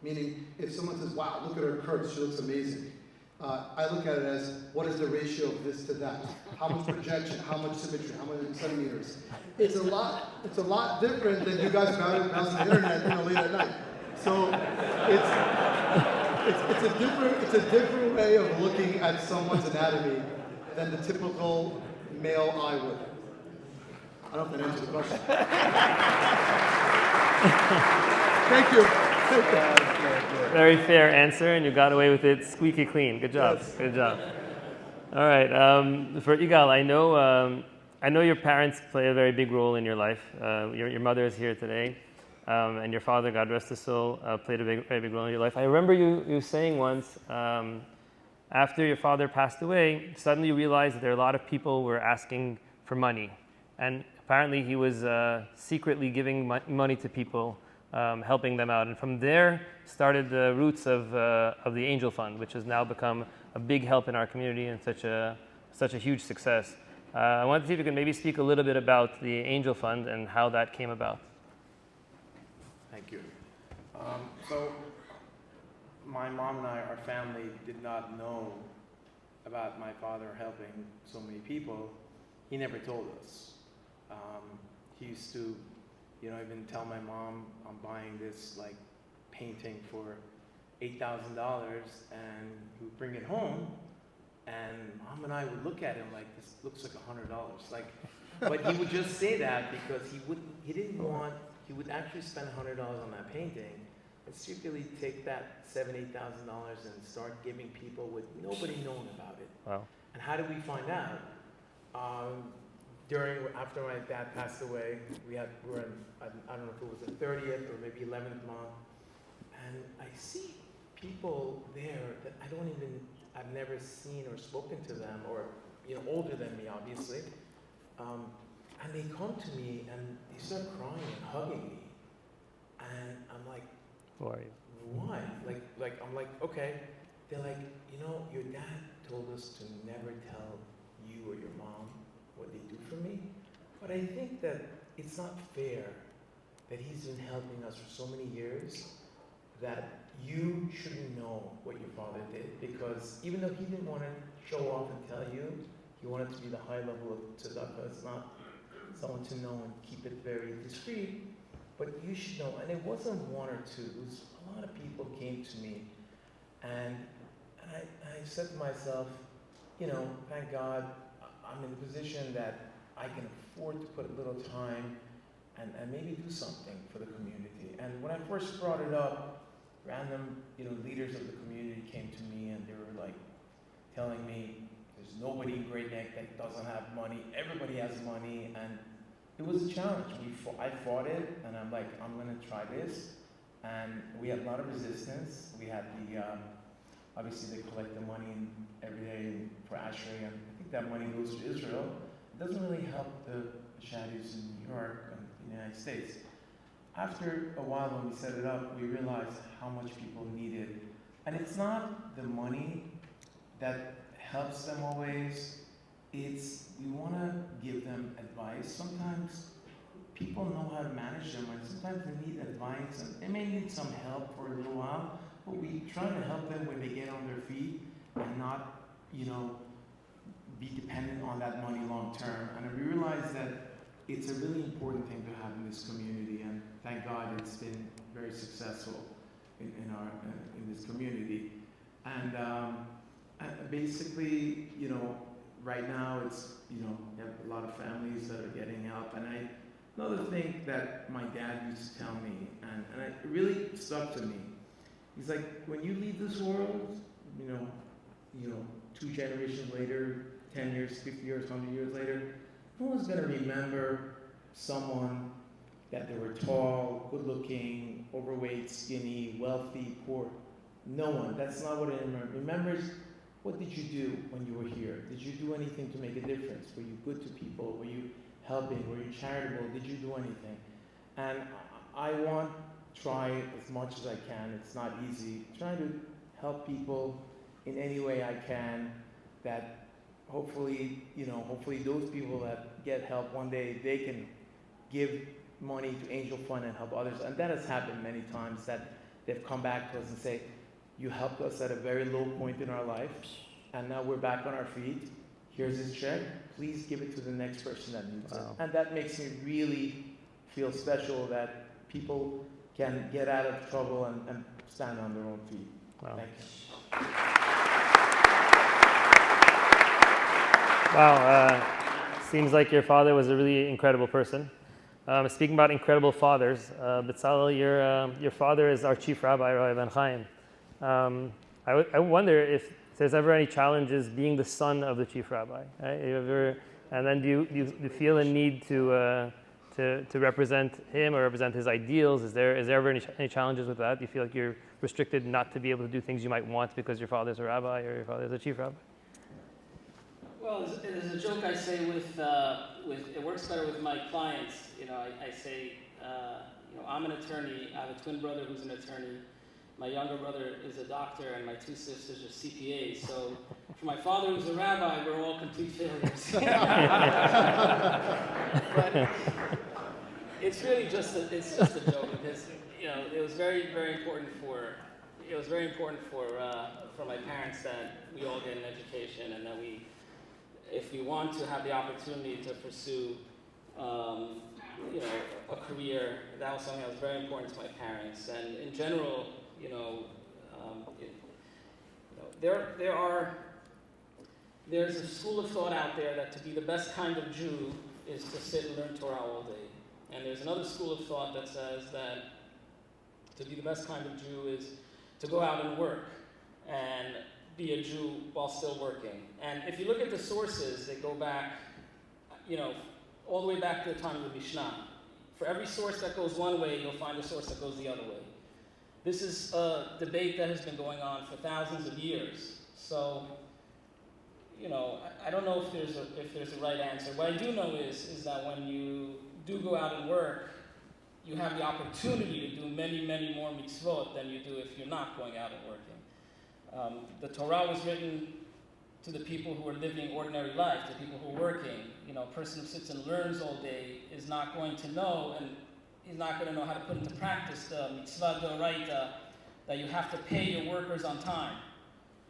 Meaning, if someone says, wow, look at her curves, she looks amazing. I look at it as, what is the ratio of this to that? How much projection, how much symmetry, how many centimeters? It's a lot different than you guys browsing the internet late at night. So it's a different way of looking at someone's anatomy than the typical male eye would. I don't know if that answers the question. Thank you. Very fair answer, and you got away with it squeaky clean. Good job. Yes. Good job. All right. For Igal, I know your parents play a very big role in your life. Your mother is here today, and your father, God rest his soul, played a very big role in your life. I remember you saying once, after your father passed away, suddenly you realized that there are a lot of people who were asking for money, and apparently he was secretly giving money to people. Helping them out, and from there started the roots of the Angel Fund, which has now become a big help in our community and such a huge success. I wanted to see if you could maybe speak a little bit about the Angel Fund and how that came about. Thank you. So my mom and our family did not know about my father helping so many people. He never told us. He used to even tell my mom, I'm buying this painting for $8,000, and he would bring it home, and Mom and I would look at him like, this looks like $100. But he would just say that because he he would actually spend $100 on that painting and secretly take that $7,000, $8,000 and start giving people with nobody knowing about it. Wow. And how did we find out? After my dad passed away, we're in, I don't know if it was the 30th or maybe 11th month, and I see people there that I've never seen or spoken to them, or older than me, obviously. And they come to me and they start crying and hugging me, and I'm like, Who are you? why? I'm like, okay. They're like, your dad told us to never tell you or your mom what they do for me, but I think that it's not fair that he's been helping us for so many years that you shouldn't know what your father did, because even though he didn't want to show off and tell you, he wanted to be the high level of tzedakah. It's not someone to know and keep it very discreet, but you should know. And it wasn't one or two. It was a lot of people came to me, and I said to myself, thank God I'm in a position that I can afford to put a little time and maybe do something for the community. And when I first brought it up, random leaders of the community came to me and they were like telling me, there's nobody in Great Neck that doesn't have money. Everybody has money, and it was a challenge. I fought it, and I'm like, I'm going to try this. And we had a lot of resistance. We had obviously they collect the money every day for Ashrei, and I think that money goes to Israel. It doesn't really help the charities in New York and the United States. After a while, when we set it up, we realized how much people needed. And it's not the money that helps them always. It's, you want to give them advice. Sometimes people know how to manage their money. Sometimes they need advice, and they may need some help for a little while, but we try to help them when they get on their feet and not, be dependent on that money long term. And we realize that it's a really important thing to have in this community, and thank God it's been very successful in this community. And basically, right now it's, you have a lot of families that are getting help. And another thing that my dad used to tell me, and it really stuck to me, he's like, when you leave this world, 2 generations later, 10 years, 50 years, 100 years later, no one's going to remember someone that they were tall, good looking, overweight, skinny, wealthy, poor. No one. That's not what it remembers. What did you do when you were here? Did you do anything to make a difference? Were you good to people? Were you helping? Were you charitable? Did you do anything? And I want to try as much as I can. It's not easy. Try to help people in any way I can, that hopefully those people that get help one day, they can give money to Angel Fund and help others. And that has happened many times, that they've come back to us and say, you helped us at a very low point in our life, and now we're back on our feet. Here's this check. Please give it to the next person that needs it. And that makes me really feel special, that people can get out of trouble and stand on their own feet. Wow. Thank you. Wow. Seems like your father was a really incredible person. Speaking about incredible fathers, Besalel, your father is our chief rabbi, Rabbi BenHaim. I wonder if there's ever any challenges being the son of the chief rabbi. Right? And then do you feel a need to represent him or represent his ideals? Is there ever any challenges with that? Do you feel like you're restricted not to be able to do things you might want because your father's a rabbi or your father's a chief rabbi? Well, there's a joke I say with it works better with my clients. I say, I'm an attorney. I have a twin brother who's an attorney. My younger brother is a doctor, and my 2 sisters are CPAs. So, for my father, who's a rabbi, we're all complete failures. But it's really just a joke, because it was very, very important for my parents that we all get an education, and that if we want to have the opportunity to pursue a career, that was something that was very important to my parents. And in general, there's a school of thought out there that to be the best kind of Jew is to sit and learn Torah all day. And there's another school of thought that says that to be the best kind of Jew is to go out and work and be a Jew while still working. And if you look at the sources, they go back, all the way back to the time of the Mishnah. For every source that goes one way, you'll find a source that goes the other way. This is a debate that has been going on for thousands of years. So, I don't know if there's a right answer. What I do know is that when you do go out and work, you have the opportunity to do many, many more mitzvot than you do if you're not going out and working. The Torah was written to the people who are living ordinary life, to people who are working. A person who sits and learns all day is not going to know, and he's not going to know how to put into practice the mitzvah d'oraita that you have to pay your workers on time.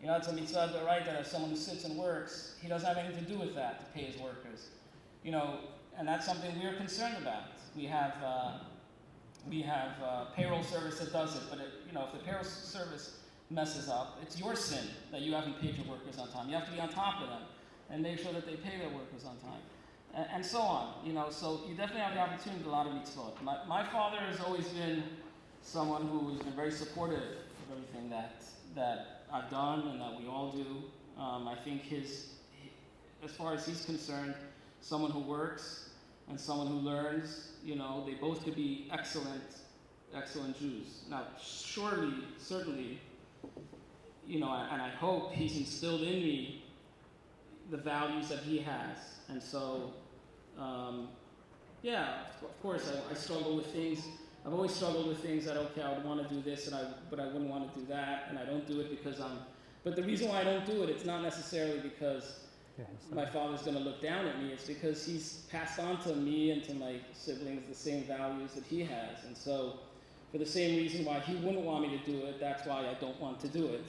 It's a mitzvah d'oraita that someone who sits and works, he doesn't have anything to do with that, to pay his workers. And that's something we're concerned about. We have payroll service that does it, but if the payroll service messes up, it's your sin that you haven't paid your workers on time. You have to be on top of them and make sure that they pay their workers on time, and so on. So you definitely have the opportunity to do a lot of mitzvot. My father has always been someone who has been very supportive of everything that I've done and that we all do. I think as far as he's concerned, someone who works and someone who learns, they both could be excellent Jews. Now, certainly, and I hope he's instilled in me the values that he has. And so, of course, I struggle with things. I've always struggled with things that, okay, I would want to do this, but I wouldn't want to do that, and I don't do it because but the reason why I don't do it, it's not necessarily because my father's going to look down at me. It's because he's passed on to me and to my siblings the same values that he has. And so, for the same reason why he wouldn't want me to do it, that's why I don't want to do it.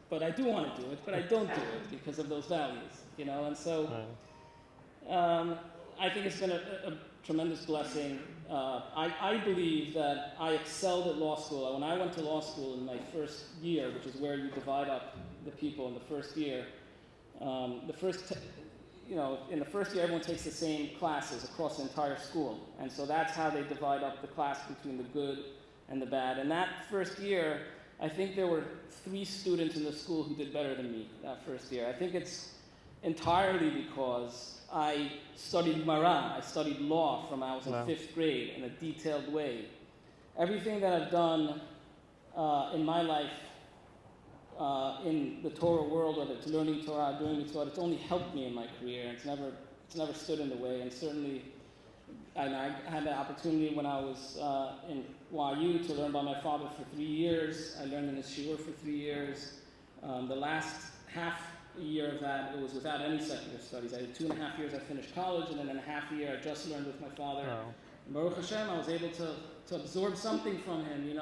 But I do want to do it, but I don't do it because of those values, And so, I think it's been a tremendous blessing. I believe that I excelled at law school. When I went to law school in my first year, which is where you divide up the people in the first year, in the first year, everyone takes the same classes across the entire school. And so that's how they divide up the class between the good and the bad. And that first year, I think there were 3 students in the school who did better than me that first year. I think it's entirely because I studied Gemara. I studied law from I was in 5th grade in a detailed way. Everything that I've done in my life in the Torah world, whether it's learning Torah, doing mitzvot, it's only helped me in my career. It's never stood in the way. And certainly, I had the opportunity when I was in YU to learn by my father for 3 years. I learned in his shiur for 3 years. The last half year of that, it was without any secular studies. I did 2.5 years I finished college, and then in a half a year I just learned with my father. And Baruch Hashem, I was able to absorb something from him,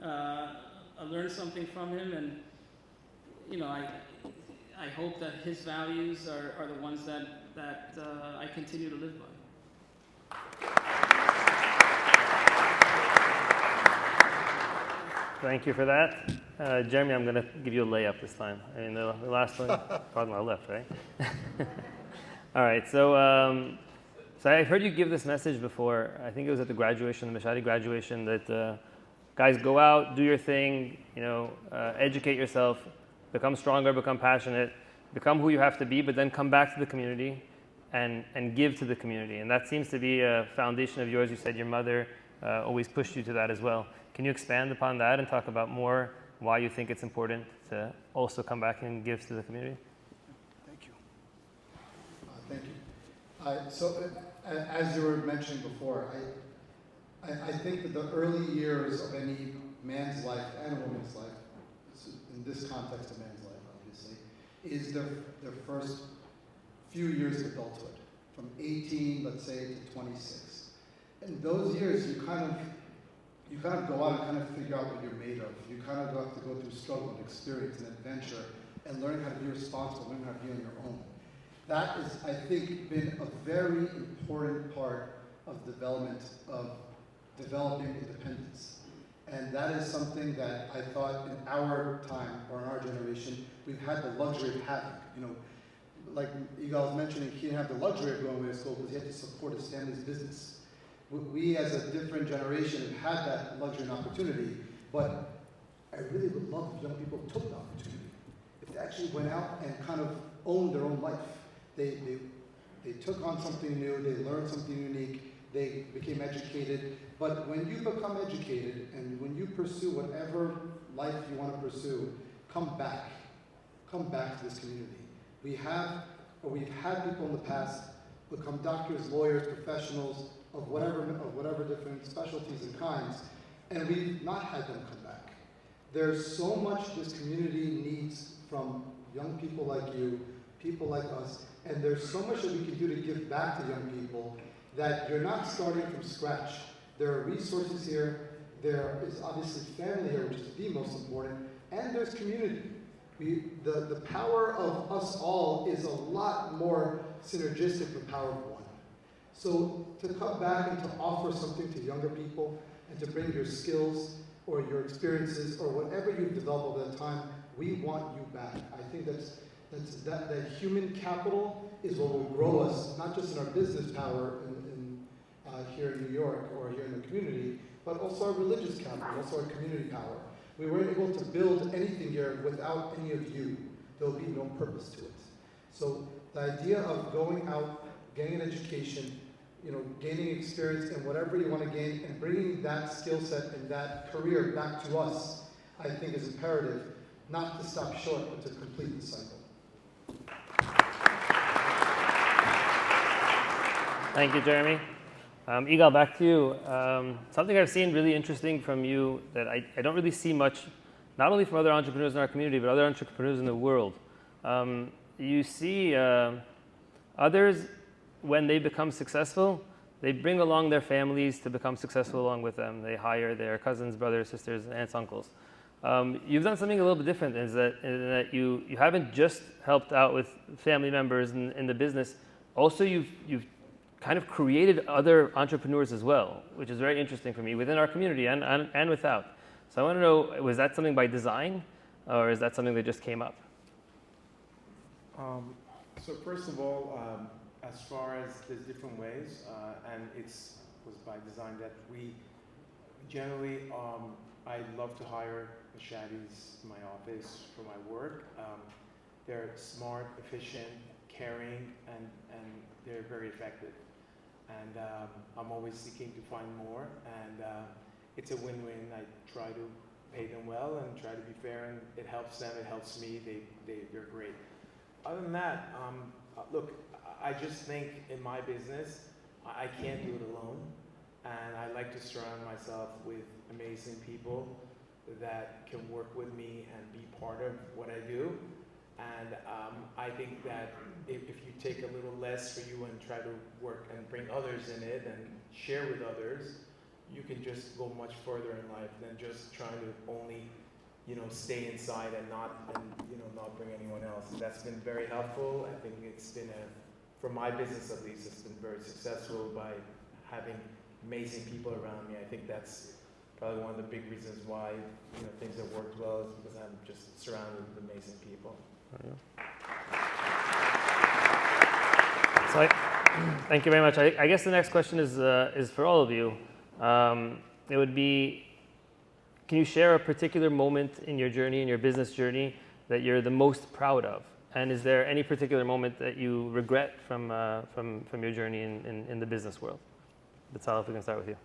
I learned something from him, and I hope that his values are the ones that I continue to live by. Thank you for that. Jeremy, I'm going to give you a layup this time. I mean, the last one, pardon my left, right? All right, so I've heard you give this message before. I think it was at the graduation, the Mishadi graduation, that guys, go out, do your thing, educate yourself, become stronger, become passionate, become who you have to be, but then come back to the community and give to the community. And that seems to be a foundation of yours. You said your mother always pushed you to that as well. Can you expand upon that and talk about more why you think it's important to also come back and give to the community? Thank you. Thank you. So, as you were mentioning before, I think that the early years of any man's life and a woman's life, in this context of man's life, obviously, is their first few years of adulthood, from 18, let's say, to 26. In those years, you kind of go out and kind of figure out what you're made of. You kind of have to go through struggle and experience and adventure and learn how to be responsible, learn how to be on your own. That is, I think, been a very important part of development of developing independence. And that is something that I thought in our time, or in our generation, we've had the luxury of having. Like Igal was mentioning, he didn't have the luxury of going away to school because he had to support his family's business. We as a different generation have had that luxury and opportunity, but I really would love if young people took the opportunity. If they actually went out and kind of owned their own life. They took on something new, they learned something unique, they became educated. But when you become educated and when you pursue whatever life you want to pursue, come back to this community. We've had people in the past become doctors, lawyers, professionals of whatever different specialties and kinds, and we've not had them come back. There's so much this community needs from young people like you, people like us, and there's so much that we can do to give back to young people that you're not starting from scratch. There are resources here, there is obviously family here, which is the most important, and there's community. The power of us all is a lot more synergistic than the power of one. So to come back and to offer something to younger people and to bring your skills or your experiences or whatever you've developed over that time, we want you back. I think that human capital is what will grow us, not just in our business power here in New York or here in the community, but also our religious capital, also our community power. We weren't able to build anything here without any of you. There will be no purpose to it. So the idea of going out, getting an education, gaining experience in whatever you want to gain, and bringing that skill set and that career back to us, I think is imperative, not to stop short, but to complete the cycle. Thank you, Jeremy. Igal, back to you. Something I've seen really interesting from you that I don't really see much, not only from other entrepreneurs in our community, but other entrepreneurs in the world. You see others, when they become successful, they bring along their families to become successful along with them. They hire their cousins, brothers, sisters, aunts, uncles. You've done something a little bit different in that you haven't just helped out with family members in the business. Also, you've kind of created other entrepreneurs as well, which is very interesting for me within our community and without. So I want to know, was that something by design, or is that something that just came up? So first of all, as far as there's different ways, and was by design that we generally, I love to hire the Shaddies in my office for my work. They're smart, efficient, caring, and they're very effective. And I'm always seeking to find more, and it's a win-win. I try to pay them well and try to be fair, and it helps them, it helps me, they're great. Other than that, look, I just think in my business, I can't do it alone, and I like to surround myself with amazing people that can work with me and be part of what I do. And I think that if you take a little less for you and try to work and bring others in it and share with others, you can just go much further in life than just trying to only, stay inside and not bring anyone else. And that's been very helpful. I think it's been for my business at least, it's been very successful by having amazing people around me. I think that's probably one of the big reasons why things have worked well, is because I'm just surrounded with amazing people. So thank you very much. I guess the next question is for all of you. It would be, can you share a particular moment in your journey, in your business journey, that you're the most proud of? And is there any particular moment that you regret from your journey in the business world? Besalel, if we can start with you.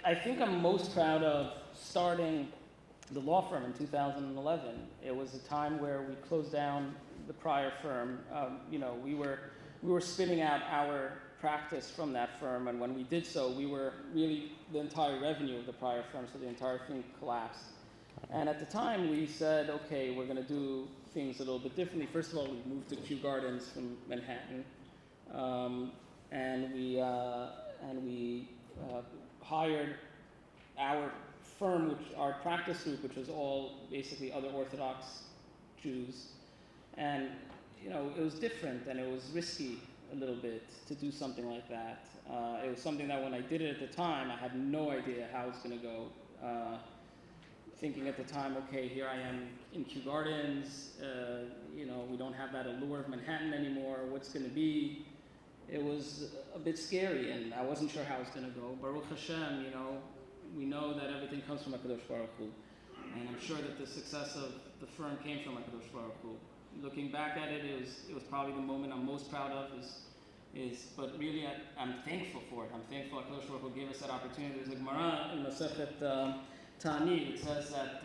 I think I'm most proud of starting the law firm in 2011. It was a time where we closed down the prior firm. We were spinning out our practice from that firm, and when we did so, we were really the entire revenue of the prior firm, so the entire thing collapsed. And at the time, we said, okay, we're going to do things a little bit differently. First of all, we moved to Kew Gardens from Manhattan, and we hired our firm, our practice group, which was all basically other Orthodox Jews, and it was different and it was risky a little bit to do something like that. It was something that when I did it at the time, I had no idea how it was going to go. Thinking at the time, okay, here I am in Kew Gardens, we don't have that allure of Manhattan anymore. What's going to be? it was a bit scary, and I wasn't sure how it was going to go. Baruch Hashem, we know that everything comes from HaKadosh Baruch Hu, and I'm sure that the success of the firm came from HaKadosh Baruch Hu. Looking back at it, it was probably the moment I'm most proud of. But really, I'm thankful for it. I'm thankful HaKadosh Baruch Hu gave us that opportunity. There's a Gemara in Masechet Ta'anit. It says that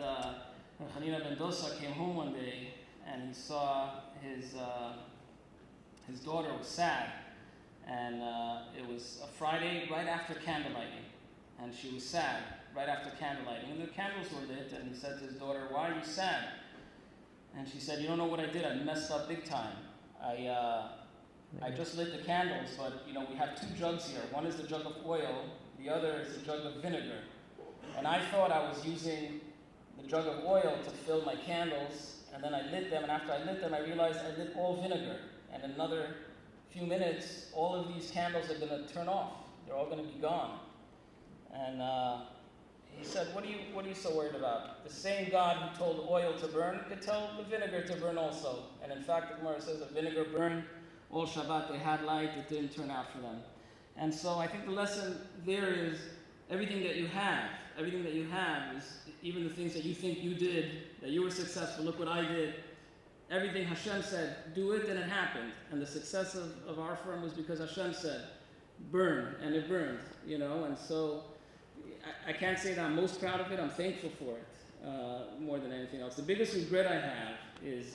Hanina ben Dosa came home one day and he saw his daughter was sad, and it was a Friday right after candlelighting, and she was sad right after candlelighting, and the candles were lit, and he said to his daughter, "Why are you sad?" And she said, "You don't know what I did. I messed up big time. I just lit the candles, but we have two jugs here. One is the jug of oil, the other is the jug of vinegar. And I thought I was using the jug of oil to fill my candles, and then I lit them, and after I lit them, I realized I lit all vinegar. And in another few minutes, all of these candles are going to turn off. They're all going to be gone." And he said, what are you so worried about? The same God who told oil to burn could tell the vinegar to burn also. And in fact, the Gemara says that vinegar burned all Shabbat. They had light. It didn't turn out for them. And so I think the lesson there is everything that you have is, even the things that you think you did, that you were successful, look what I did. Everything Hashem said, do it, and it happened. And the success of our firm was because Hashem said, burn, and it burned, And so I can't say that I'm most proud of it. I'm thankful for it more than anything else. The biggest regret I have is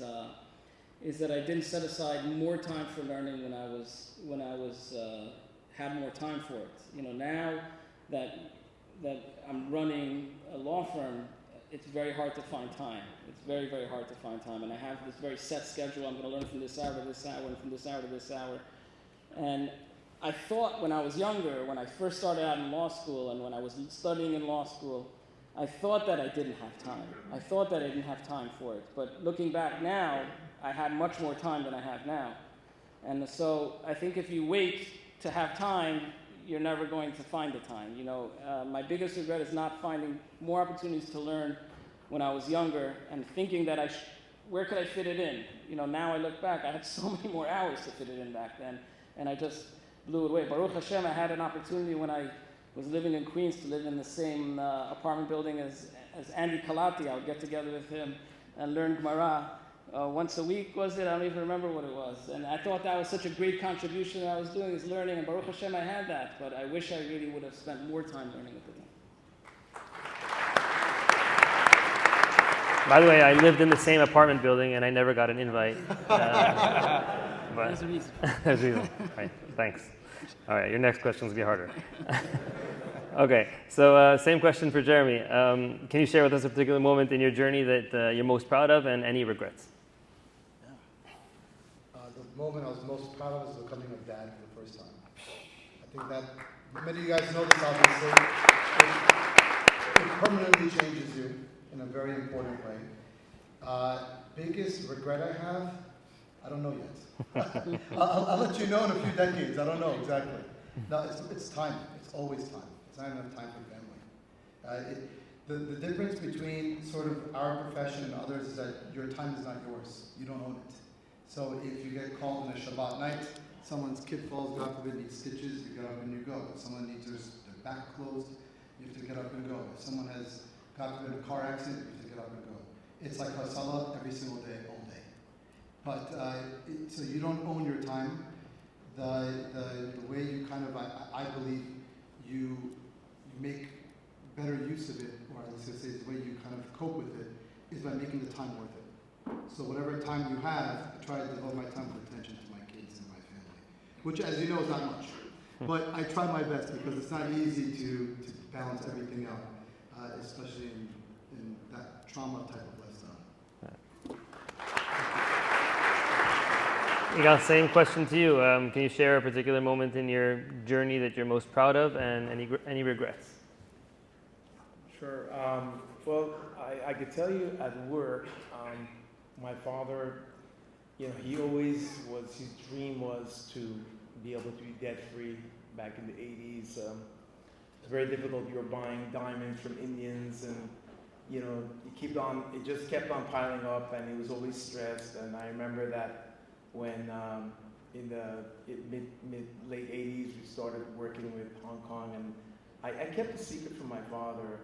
that I didn't set aside more time for learning when I was had more time for it. Now that I'm running a law firm, it's very hard to find time. It's very, very hard to find time. And I have this very set schedule. I'm going to learn from this hour to this hour, and from this hour to this hour. And I thought when I was younger, when I first started out in law school and when I was studying in law school, I thought that I didn't have time. I thought that I didn't have time for it. But looking back now, I had much more time than I have now. And so I think if you wait to have time, you're never going to find the time. My biggest regret is not finding more opportunities to learn when I was younger and thinking that where could I fit it in? Now I look back, I had so many more hours to fit it in back then, and I just blew it away. Baruch Hashem, I had an opportunity when I was living in Queens to live in the same apartment building as Andy Kalati. I would get together with him and learn Gemara. Once a week, was it? I don't even remember what it was. And I thought that was such a great contribution that I was doing, is learning. And Baruch Hashem, I had that. But I wish I really would have spent more time learning at the time. By the way, I lived in the same apartment building, and I never got an invite. There's a reason. There's a reason. Right. Thanks. All right, your next question will be harder. Okay, so same question for Jeremy. Can you share with us a particular moment in your journey that you're most proud of, and any regrets? The moment I was most proud of was becoming a dad for the first time. I think that many of you guys know this, obviously. It permanently changes you in a very important way. Biggest regret I have, I don't know yet. I'll let you know in a few decades. I don't know exactly. No, it's time. It's always time. It's not enough time for family. The difference between sort of our profession and others is that your time is not yours. You don't own it. So if you get called on a Shabbat night, someone's kid falls, God forbid, needs stitches, you get up and you go. If someone needs their back closed, you have to get up and go. If someone has, God forbid, a car accident, you have to get up and go. It's like Hasala every single day, all day. But so you don't own your time. The way you kind of, I believe, you make better use of it, or I was going to say the way you kind of cope with it, is by making the time worth it. So whatever time you have, I try to devote my time with attention to my kids and my family, which, as you know, is not much. But I try my best because it's not easy to balance everything out, especially in that trauma type of lifestyle. Igal, same question to you. Can you share a particular moment in your journey that you're most proud of, and any regrets? Sure. Well, I could tell you at work, my father, he always was, his dream was to be able to be debt-free back in the 80s. It's very difficult. You were buying diamonds from Indians, and, it just kept on piling up, and he was always stressed. And I remember that when, in the late 80s, we started working with Hong Kong, and I kept a secret from my father.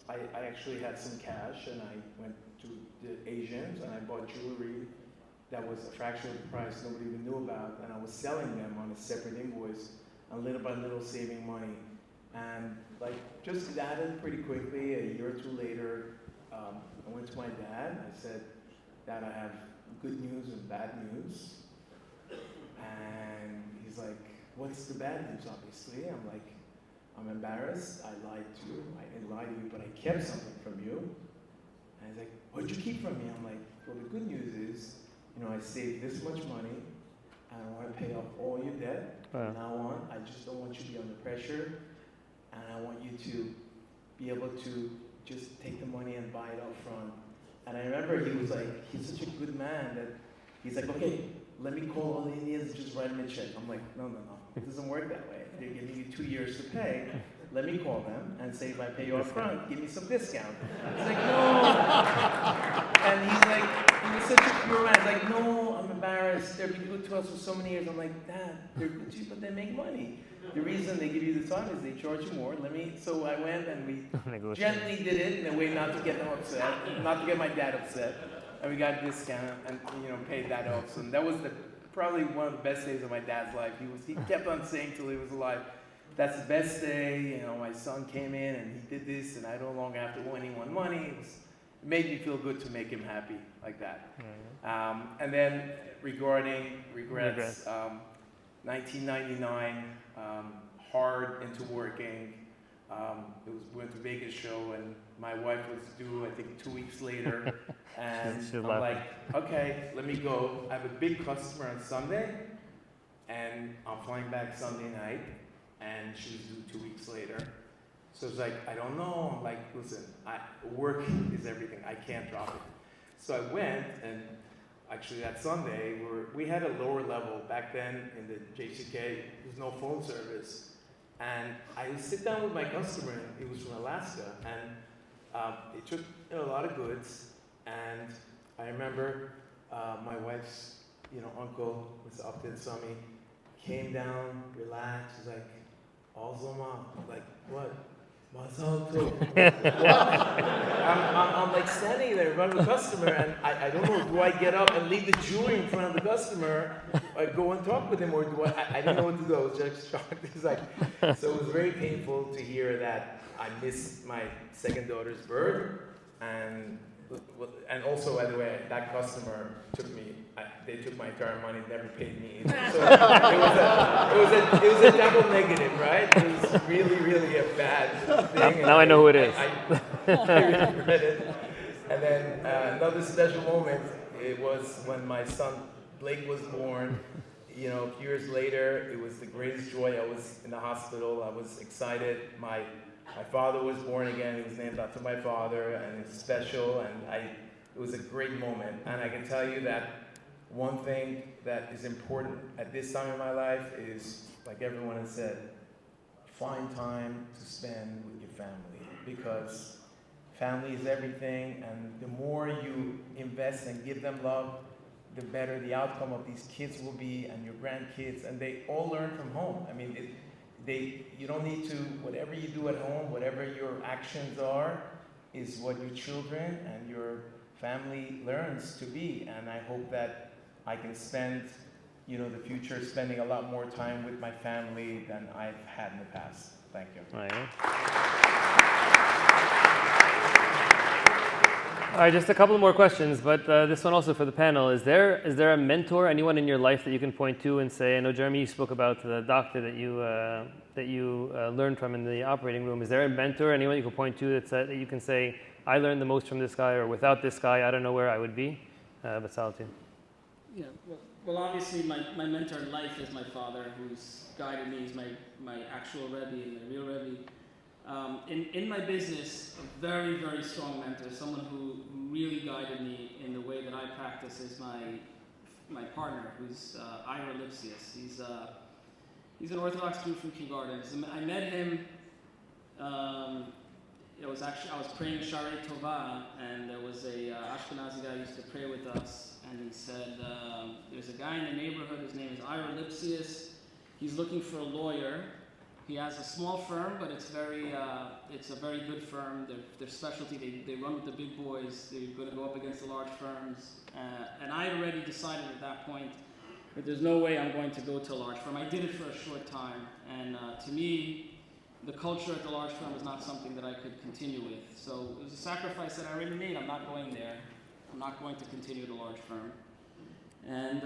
I actually had some cash, and I went to the Asians, and I bought jewelry that was a fraction of the price nobody even knew about, and I was selling them on a separate invoice, and little by little saving money. And like just that in pretty quickly, a year or two later, I went to my dad. I said, Dad, I have good news and bad news. And he's like, what's the bad news, obviously? I'm like, I'm embarrassed. I lied to you. I didn't lie to you, but I kept something from you. And he's like, what'd you keep from me? I'm like, well, the good news is, I saved this much money, and I want to pay off all your debt. From now on, I just don't want you to be under pressure, and I want you to be able to just take the money and buy it up front. And I remember he was like, he's such a good man that he's like, okay, let me call all the Indians and just write them a check. I'm like, no, it doesn't work that way. They're giving you 2 years to pay. Let me call them and say, if I pay you up front, give me some discount. He's like, no. And he's like, he was such a pure man. He's like, no, I'm embarrassed. They've been good to us for so many years. I'm like, Dad, they're good to you, but they make money. The reason they give you the time is they charge you more. So I went and we gently did it in a way not to get them upset, not to get my dad upset. And we got a discount and paid that off. And that was probably one of the best days of my dad's life. He kept on saying till he was alive, that's the best day. My son came in and he did this, and I no longer have to owe anyone money. It made me feel good to make him happy like that. Mm-hmm. And then regarding regrets, 1999, hard into working. We went to Vegas show, and my wife was due, I think, 2 weeks later. And I'm like, okay, let me go. I have a big customer on Sunday, and I'm flying back Sunday night, and she was due 2 weeks later. So it's like, I don't know. I'm like, listen, work is everything. I can't drop it. So I went, and actually that Sunday, we had a lower level. Back then in the JCK, there was no phone service. And I would sit down with my customer, and he was from Alaska, and he took a lot of goods. And I remember my wife's uncle, Mr. Upton Sami, came down, relaxed. He's like, Alzoma. I'm like, what? Mazal tov. I'm like standing there in front of the customer, and I don't know, do I get up and leave the jewelry in front of the customer, or go and talk with him, or do I didn't know what to do. I was just shocked. It's like, so it was very painful to hear that I missed my second daughter's birth, and also, by the way, that customer they took my entire money, never paid me either. So it was a double negative, right? It was really, really a bad thing. Now I know who it is. I regret it. And then another special moment, it was when my son Blake was born. A few years later, it was the greatest joy. I was in the hospital. I was excited. My father was born again. He was named after my father, and it's special, and it was a great moment. And I can tell you that one thing that is important at this time in my life is, like everyone has said, find time to spend with your family, because family is everything, and the more you invest and give them love, the better the outcome of these kids will be, and your grandkids, and they all learn from home. I mean, you don't need to, whatever you do at home, whatever your actions are, is what your children and your family learns to be. And I hope that I can spend, the future spending a lot more time with my family than I've had in the past. Thank you. All right, just a couple more questions, but this one also for the panel. Is there a mentor, anyone in your life that you can point to and say, I know, Jeremy, you spoke about the doctor that you learned from in the operating room. Is there a mentor, anyone you can point to that you can say, I learned the most from this guy, or without this guy, I don't know where I would be? Besalel. Yeah, well, obviously my mentor in life is my father, who's guided me. He's my actual Rebbe and my real Rebbe. In my business, a very, very strong mentor, someone who really guided me in the way that I practice, is my partner, who's Ira Lipsius. He's an Orthodox Jew from Kew Gardens. I met him. I was praying Sharei Tova, and there was a Ashkenazi guy who used to pray with us. and he said, there's a guy in the neighborhood, his name is Ira Lipsius. He's looking for a lawyer. He has a small firm, but it's a very good firm. Their specialty, they run with the big boys. They're going to go up against the large firms. And I had already decided at that point that there's no way I'm going to go to a large firm. I did it for a short time, and to me, the culture at the large firm was not something that I could continue with. So it was a sacrifice that I already made. I'm not going there. I'm not going to continue at a large firm. And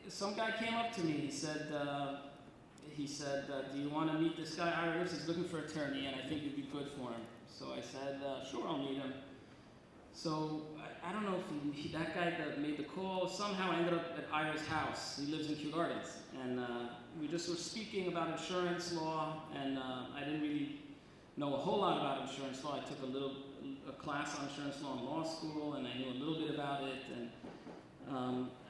some guy came up to me. He said, do you want to meet this guy, Ira Lips? He's looking for an attorney, and I think you'd be good for him. So I said, sure, I'll meet him. So I don't know if that guy that made the call somehow ended up at Ira's house. He lives in Kew Gardens. And we just were speaking about insurance law, and I didn't really know a whole lot about insurance law. I took a class on insurance law in law school, and I knew a little bit about it. And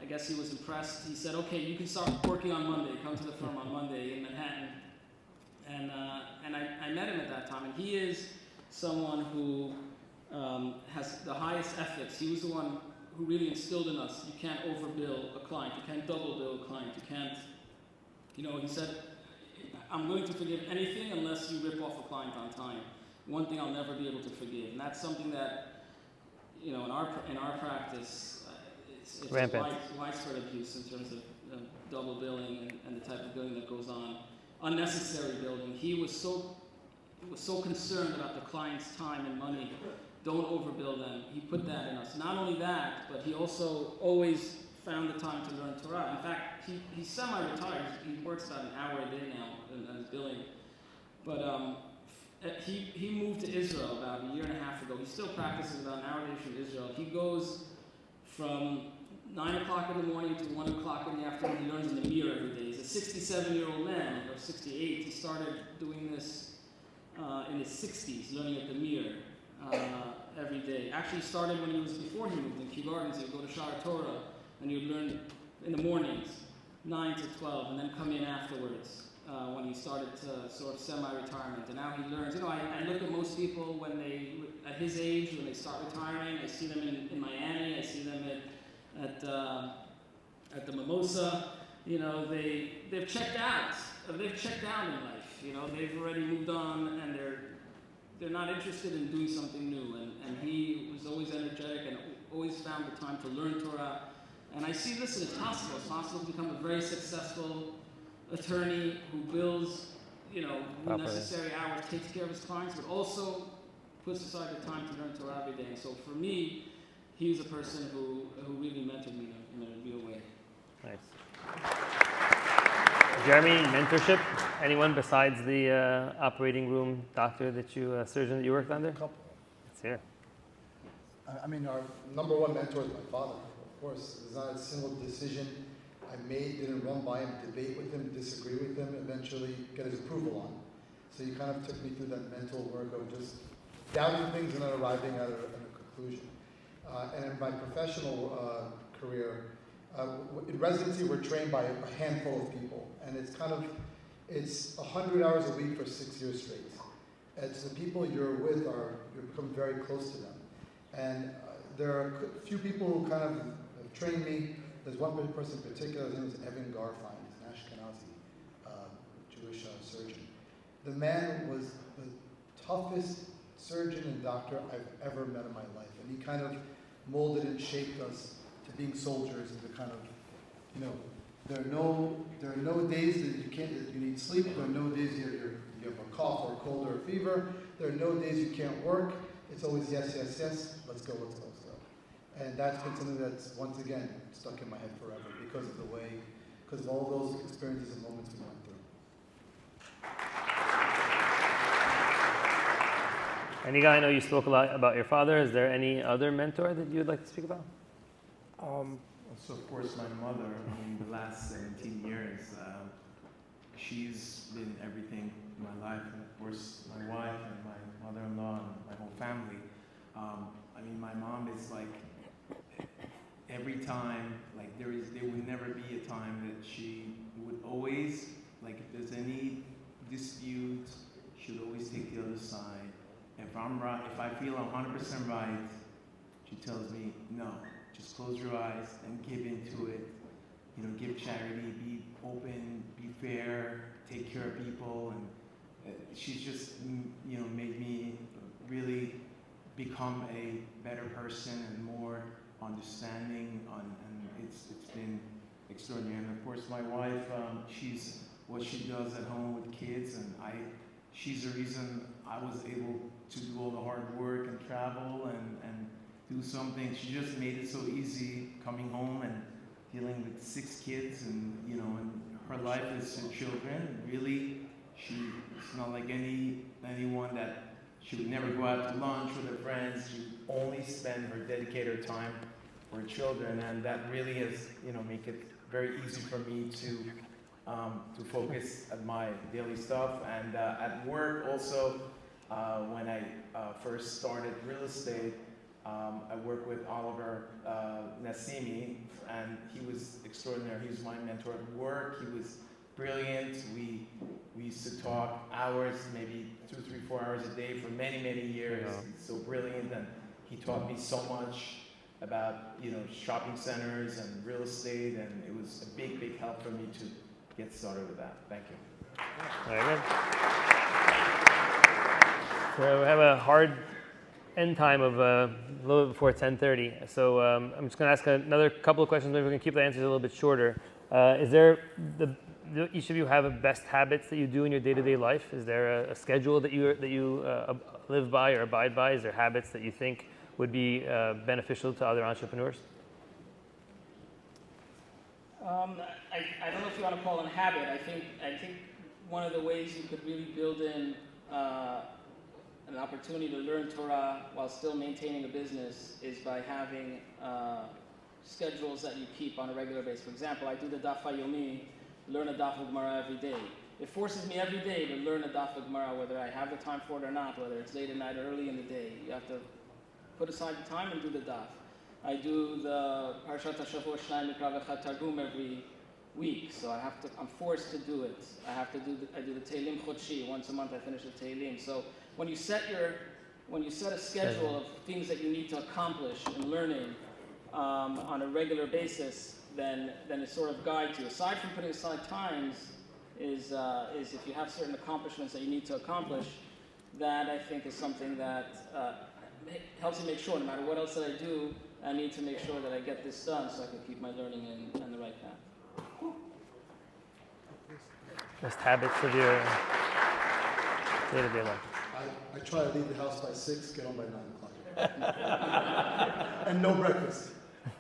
I guess he was impressed. He said, okay, you can start working on Monday. Come to the firm on Monday in Manhattan. And I met him at that time, and he is someone who has the highest ethics. He was the one who really instilled in us, you can't overbill a client, you can't double bill a client, you can't, he said, I'm willing to forgive anything unless you rip off a client on time. One thing I'll never be able to forgive. And that's something that, in our practice, it's widespread abuse in terms of double billing and the type of billing that goes on. Unnecessary billing. He was so concerned about the client's time and money. Don't overbill them. He put that in us. Not only that, but he also always found the time to learn Torah. In fact, he's semi-retired. He works about an hour a day now on his billing. But he moved to Israel about a year and a half ago. He still practices about an hour a day from Israel. He goes from 9 o'clock in the morning to 1 o'clock in the afternoon. He learns in the mirror every day. He's a 67-year-old man, or 68. He started doing this in his 60s, learning at the mirror every day. Actually started before he moved in Kew Gardens. He would go to Shara Torah, and he would learn in the mornings, 9 to 12, and then come in afterwards when he started to sort of semi-retirement. And now he learns. I look at most people at his age, when they start retiring, I see them in Miami, I see them at the Mimosa. They've checked out. They've checked out in life. They've already moved on, and they're not interested in doing something new. And he was always energetic and always found the time to learn Torah. And I see this, and it's possible. It's possible to become a very successful attorney who bills, necessary hours, takes care of his clients, but also puts aside the time to learn Torah every day. And so for me, he was a person who really mentored me in a real way. Nice. Jeremy, mentorship? Anyone besides the operating room doctor surgeon that you worked under? A couple. Let's hear. Our number one mentor is my father. Of course, there's not a single decision I made, didn't run by him, debate with him, disagree with him, eventually get his approval on. So he kind of took me through that mental work of just doubting things and then arriving at a conclusion. And in my professional career, in residency, we're trained by a handful of people, and it's 100 hours a week for 6 years straight. And so the people you're with you become very close to them. And there are a few people who kind of have trained me. There's one person in particular, his name is Evan Garfine. He's an Ashkenazi Jewish surgeon. The man was the toughest surgeon and doctor I've ever met in my life, and he kind of molded and shaped us to being soldiers and to kind of, there are no days that you need sleep. There are no days you have a cough or a cold or a fever. There are no days you can't work. It's always yes, yes, yes. Let's go. And that's been something that's once again stuck in my head forever because of all those experiences and moments we went through. And Igal, I know you spoke a lot about your father. Is there any other mentor that you would like to speak about? So of course my mother, in the last 17 years, she's been everything in my life, and of course my wife and my mother-in-law and my whole family. My mom is like, every time, there would never be a time that she would always, if there's any dispute, she would always take the other side. If I'm right, if I feel I'm 100% right, she tells me, no, just close your eyes and give into it. You know, give charity, be open, be fair, take care of people, and she's just, you know, made me really become a better person and more understanding, and it's been extraordinary. And of course, my wife, she's what she does at home with kids, and she's the reason I was able to do all the hard work and travel and do something. She just made it so easy coming home and dealing with 6 kids, and you know, and her life is her children. Really, it's not like anyone that she would never go out to lunch with her friends. She would only spend her dedicated time for her children, and that really has, you know, make it very easy for me to focus at my daily stuff. And at work also, when I first started real estate, I worked with Oliver Nassimi, and he was extraordinary. He was my mentor at work. He was brilliant. We used to talk hours, maybe 2, 3, 4 hours a day for many, many years. Yeah. He's so brilliant, and he taught me so much about, you know, shopping centers and real estate, and it was a big, big help for me to get started with that. Thank you. Very good. So we have a hard end time of a little bit before 10:30. So I'm just going to ask another couple of questions. Maybe we can keep the answers a little bit shorter. Is there each of you have best habits that you do in your day-to-day life? Is there a schedule that you live by or abide by? Is there habits that you think would be beneficial to other entrepreneurs? I don't know if you want to call it a habit. I think one of the ways you could really build in an opportunity to learn Torah while still maintaining a business is by having schedules that you keep on a regular basis. For example, I do the Daf HaYomi, learn a Daf of Gemara every day. It forces me every day to learn a Daf of Gemara, whether I have the time for it or not, whether it's late at night or early in the day. You have to put aside the time and do the Daf. I do the Parshat HaShavua Shnai Mikra V'Chad Targum every week, so I'm forced to do it. I do the Teilim Chodshi. Once a month I finish the Teilim. So when you set a schedule of things that you need to accomplish in learning on a regular basis, then it sort of guides you. Aside from putting aside times, is if you have certain accomplishments that you need to accomplish, that I think is something that helps me make sure no matter what else that I do, I need to make sure that I get this done so I can keep my learning in the right path. Best habits of your day-to-day life. I try to leave the house by 6, get home by 9 o'clock. And no breakfast.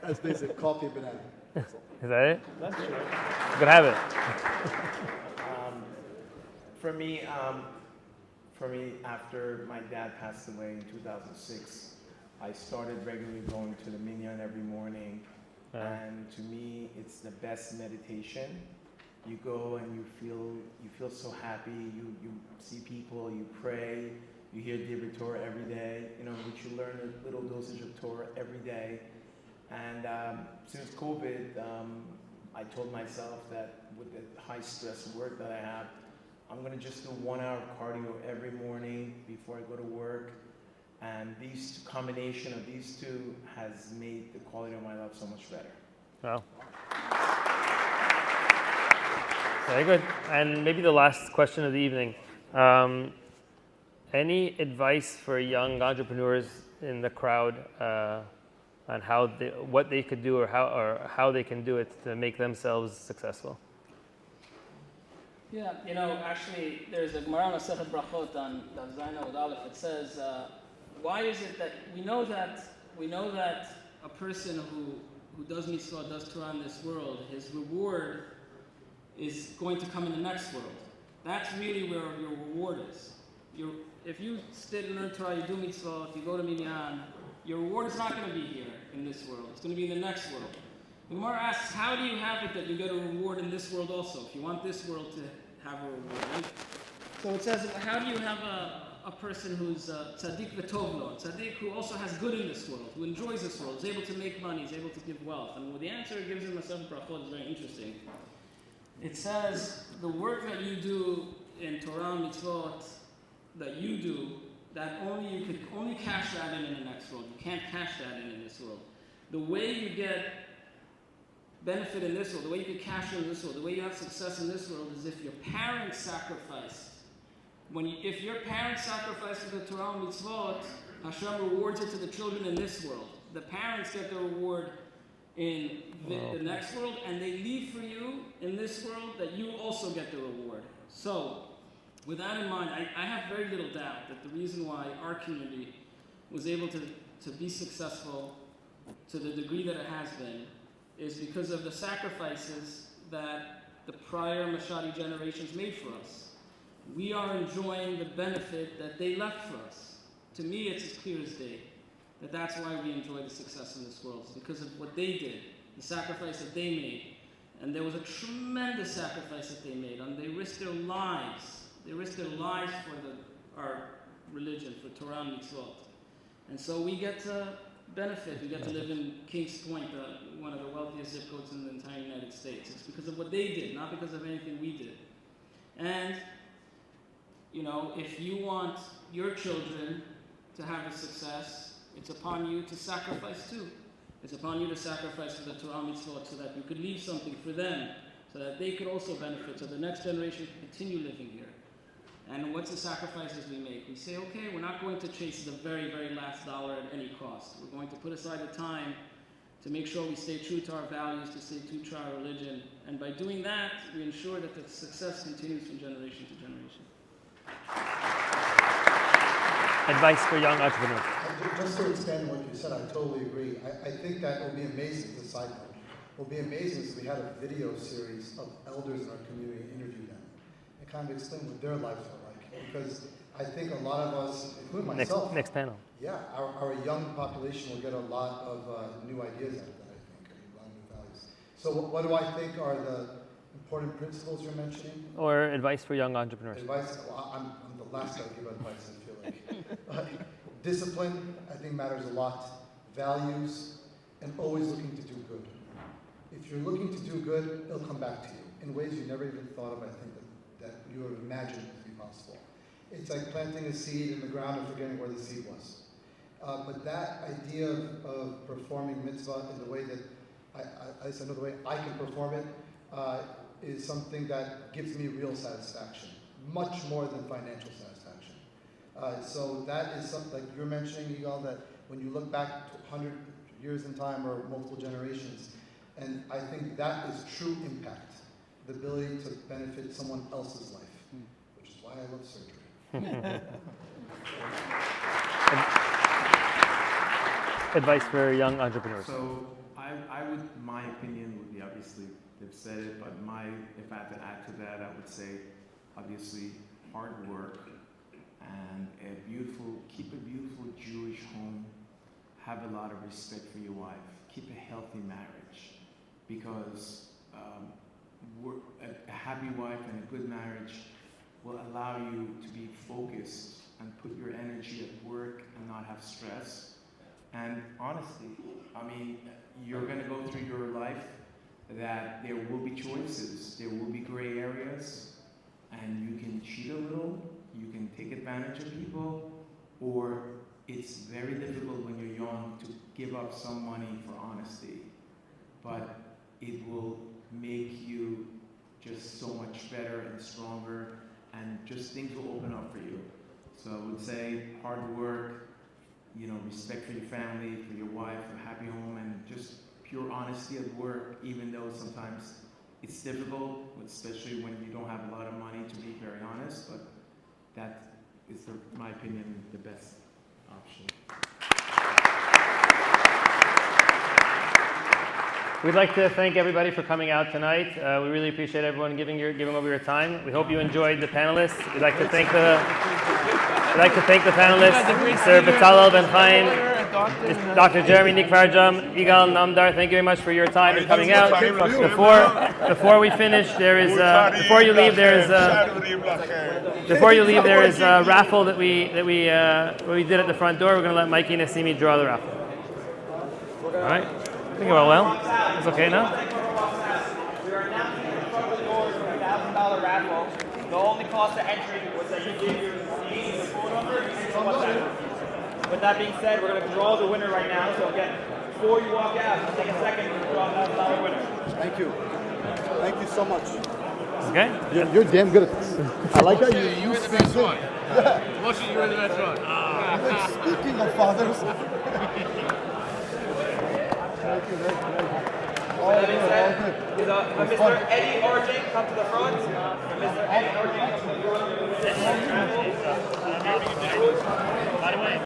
That's basic, coffee and banana. Is that it? That's true. Good habit. For me, after my dad passed away in 2006, I started regularly going to the minyan every morning, and to me, it's the best meditation. You go and you feel so happy. You see people, you pray, you hear Divrei Torah every day. You know, which you learn a little dosage of Torah every day. And since COVID, I told myself that with the high stress work that I have, I'm going to just do 1 hour of cardio every morning before I go to work. And these combination of these two has made the quality of my life so much better. Wow. Very good. And maybe the last question of the evening. Any advice for young entrepreneurs in the crowd on what they could do or how they can do it to make themselves successful? Yeah, you know, actually, there's a Gemara on Masechet Brachot on Zayin Amud Aleph. It says, why is it that we know that a person who does mitzvah, does Torah in this world, his reward is going to come in the next world. That's really where your reward is. If you sit and learn Torah, you do mitzvah, if you go to minyan, your reward is not going to be here in this world. It's going to be in the next world. The Gemara asks, how do you have it that you get a reward in this world also, if you want this world to have a reward? Right? So it says, how do you have a person who's tzaddik v'tovlo, tzaddik who also has good in this world, who enjoys this world, is able to make money, is able to give wealth? And the answer it gives in Masechet Brachot is very interesting. It says, the work that you do in Torah mitzvot, that you do, that you could only cash that in the next world. You can't cash that in this world. the way you get benefit in this world, the way you get cash in this world, the way you have success in this world is if your parents sacrificed. If your parents sacrifice to the Torah and mitzvot, Hashem rewards it to the children in this world. The parents get the reward in the next world, and they leave for you in this world that you also get the reward. So, with that in mind, I have very little doubt that the reason why our community was able to be successful to the degree that it has been is because of the sacrifices that the prior Mashadi generations made for us. We are enjoying the benefit that they left for us. To me, it's as clear as day that that's why we enjoy the success in this world. It's because of what they did, the sacrifice that they made. And there was a tremendous sacrifice that they made. And they risked their lives. They risked their lives for our religion, for Torah and mitzvot. And so we get to benefit. We get to live in Kings Point, one of the wealthiest zip codes in the entire United States. It's because of what they did, not because of anything we did. And, if you want your children to have a success, it's upon you to sacrifice too. It's upon you to sacrifice for the Torah mitzvot so that you could leave something for them, so that they could also benefit, so the next generation can continue living here. And what's the sacrifices we make? We say, okay, we're not going to chase the very, very last dollar at any cost. We're going to put aside the time to make sure we stay true to our values, to stay true to our religion. And by doing that, we ensure that the success continues from generation to generation. Advice for young entrepreneurs. Just to expand what you said, I totally agree. I think that will be amazing, as a side note. What will be amazing is we had a video series of elders in our community and interview them and kind of explain what their lives are like. Because I think a lot of us, including myself, Next panel. yeah, our young population will get a lot of new ideas out of that, I think, and a lot of new values. So what do I think are the important principles you're mentioning? Or advice for young entrepreneurs. Advice, well, I'm the last guy to give advice, I feel like. Discipline, I think, matters a lot. Values, and always looking to do good. If you're looking to do good, it'll come back to you in ways you never even thought of, I think, that you would have imagined to be possible. It's like planting a seed in the ground and forgetting where the seed was. But that idea of performing mitzvah in the way that I know the way I can perform it is something that gives me real satisfaction, much more than financial satisfaction. So that is something like you're mentioning, Igal, that when you look back to 100 years in time or multiple generations, and I think that is true impact, the ability to benefit someone else's life, which is why I love surgery. Advice for young entrepreneurs. So my opinion would be, obviously they've said it, but if I had to add to that, I would say obviously hard work and keep a beautiful Jewish home, have a lot of respect for your wife, keep a healthy marriage, because a happy wife and a good marriage will allow you to be focused and put your energy at work and not have stress. And honestly, you're going to go through your life that there will be choices, there will be gray areas, and you can cheat a little, you can take advantage of people, or it's very difficult when you're young to give up some money for honesty. But it will make you just so much better and stronger, and just things will open up for you. So I would say hard work, respect for your family, for your wife, a happy home, and just pure honesty at work, even though sometimes it's difficult, especially when you don't have a lot of money, to be very honest, but that is, in my opinion, the best option. We'd like to thank everybody for coming out tonight. We really appreciate everyone giving over your time. We hope you enjoyed the panelists. We'd like to thank the panelists, Mr. Besalel, BenHaim, Dr. Jeremy Nikfarjam, Igal, Namdar. Thank you very much for your time and coming out. Before we finish, before you leave, there is a raffle that we did at the front door. We're going to let Mikey and Nassimi draw the raffle. All right. I think it went well. It's okay now? We are announcing in front of the doors for a $1,000 raffle. The only cost of entry was that you give your name, the phone number, and your WhatsApp. with that being said, we're going to draw the winner right now. So again, before you walk out, just take a second to draw the winner. Thank you. Thank you so much. Okay. You're damn good at this. I like how you use things. Restaurant. Yeah. Watching you in the restaurant. Like, speaking of fathers. Thank you. With that being said, is Mr. Eddie RJ come to the front? Mr. Eddie RJ come to the front.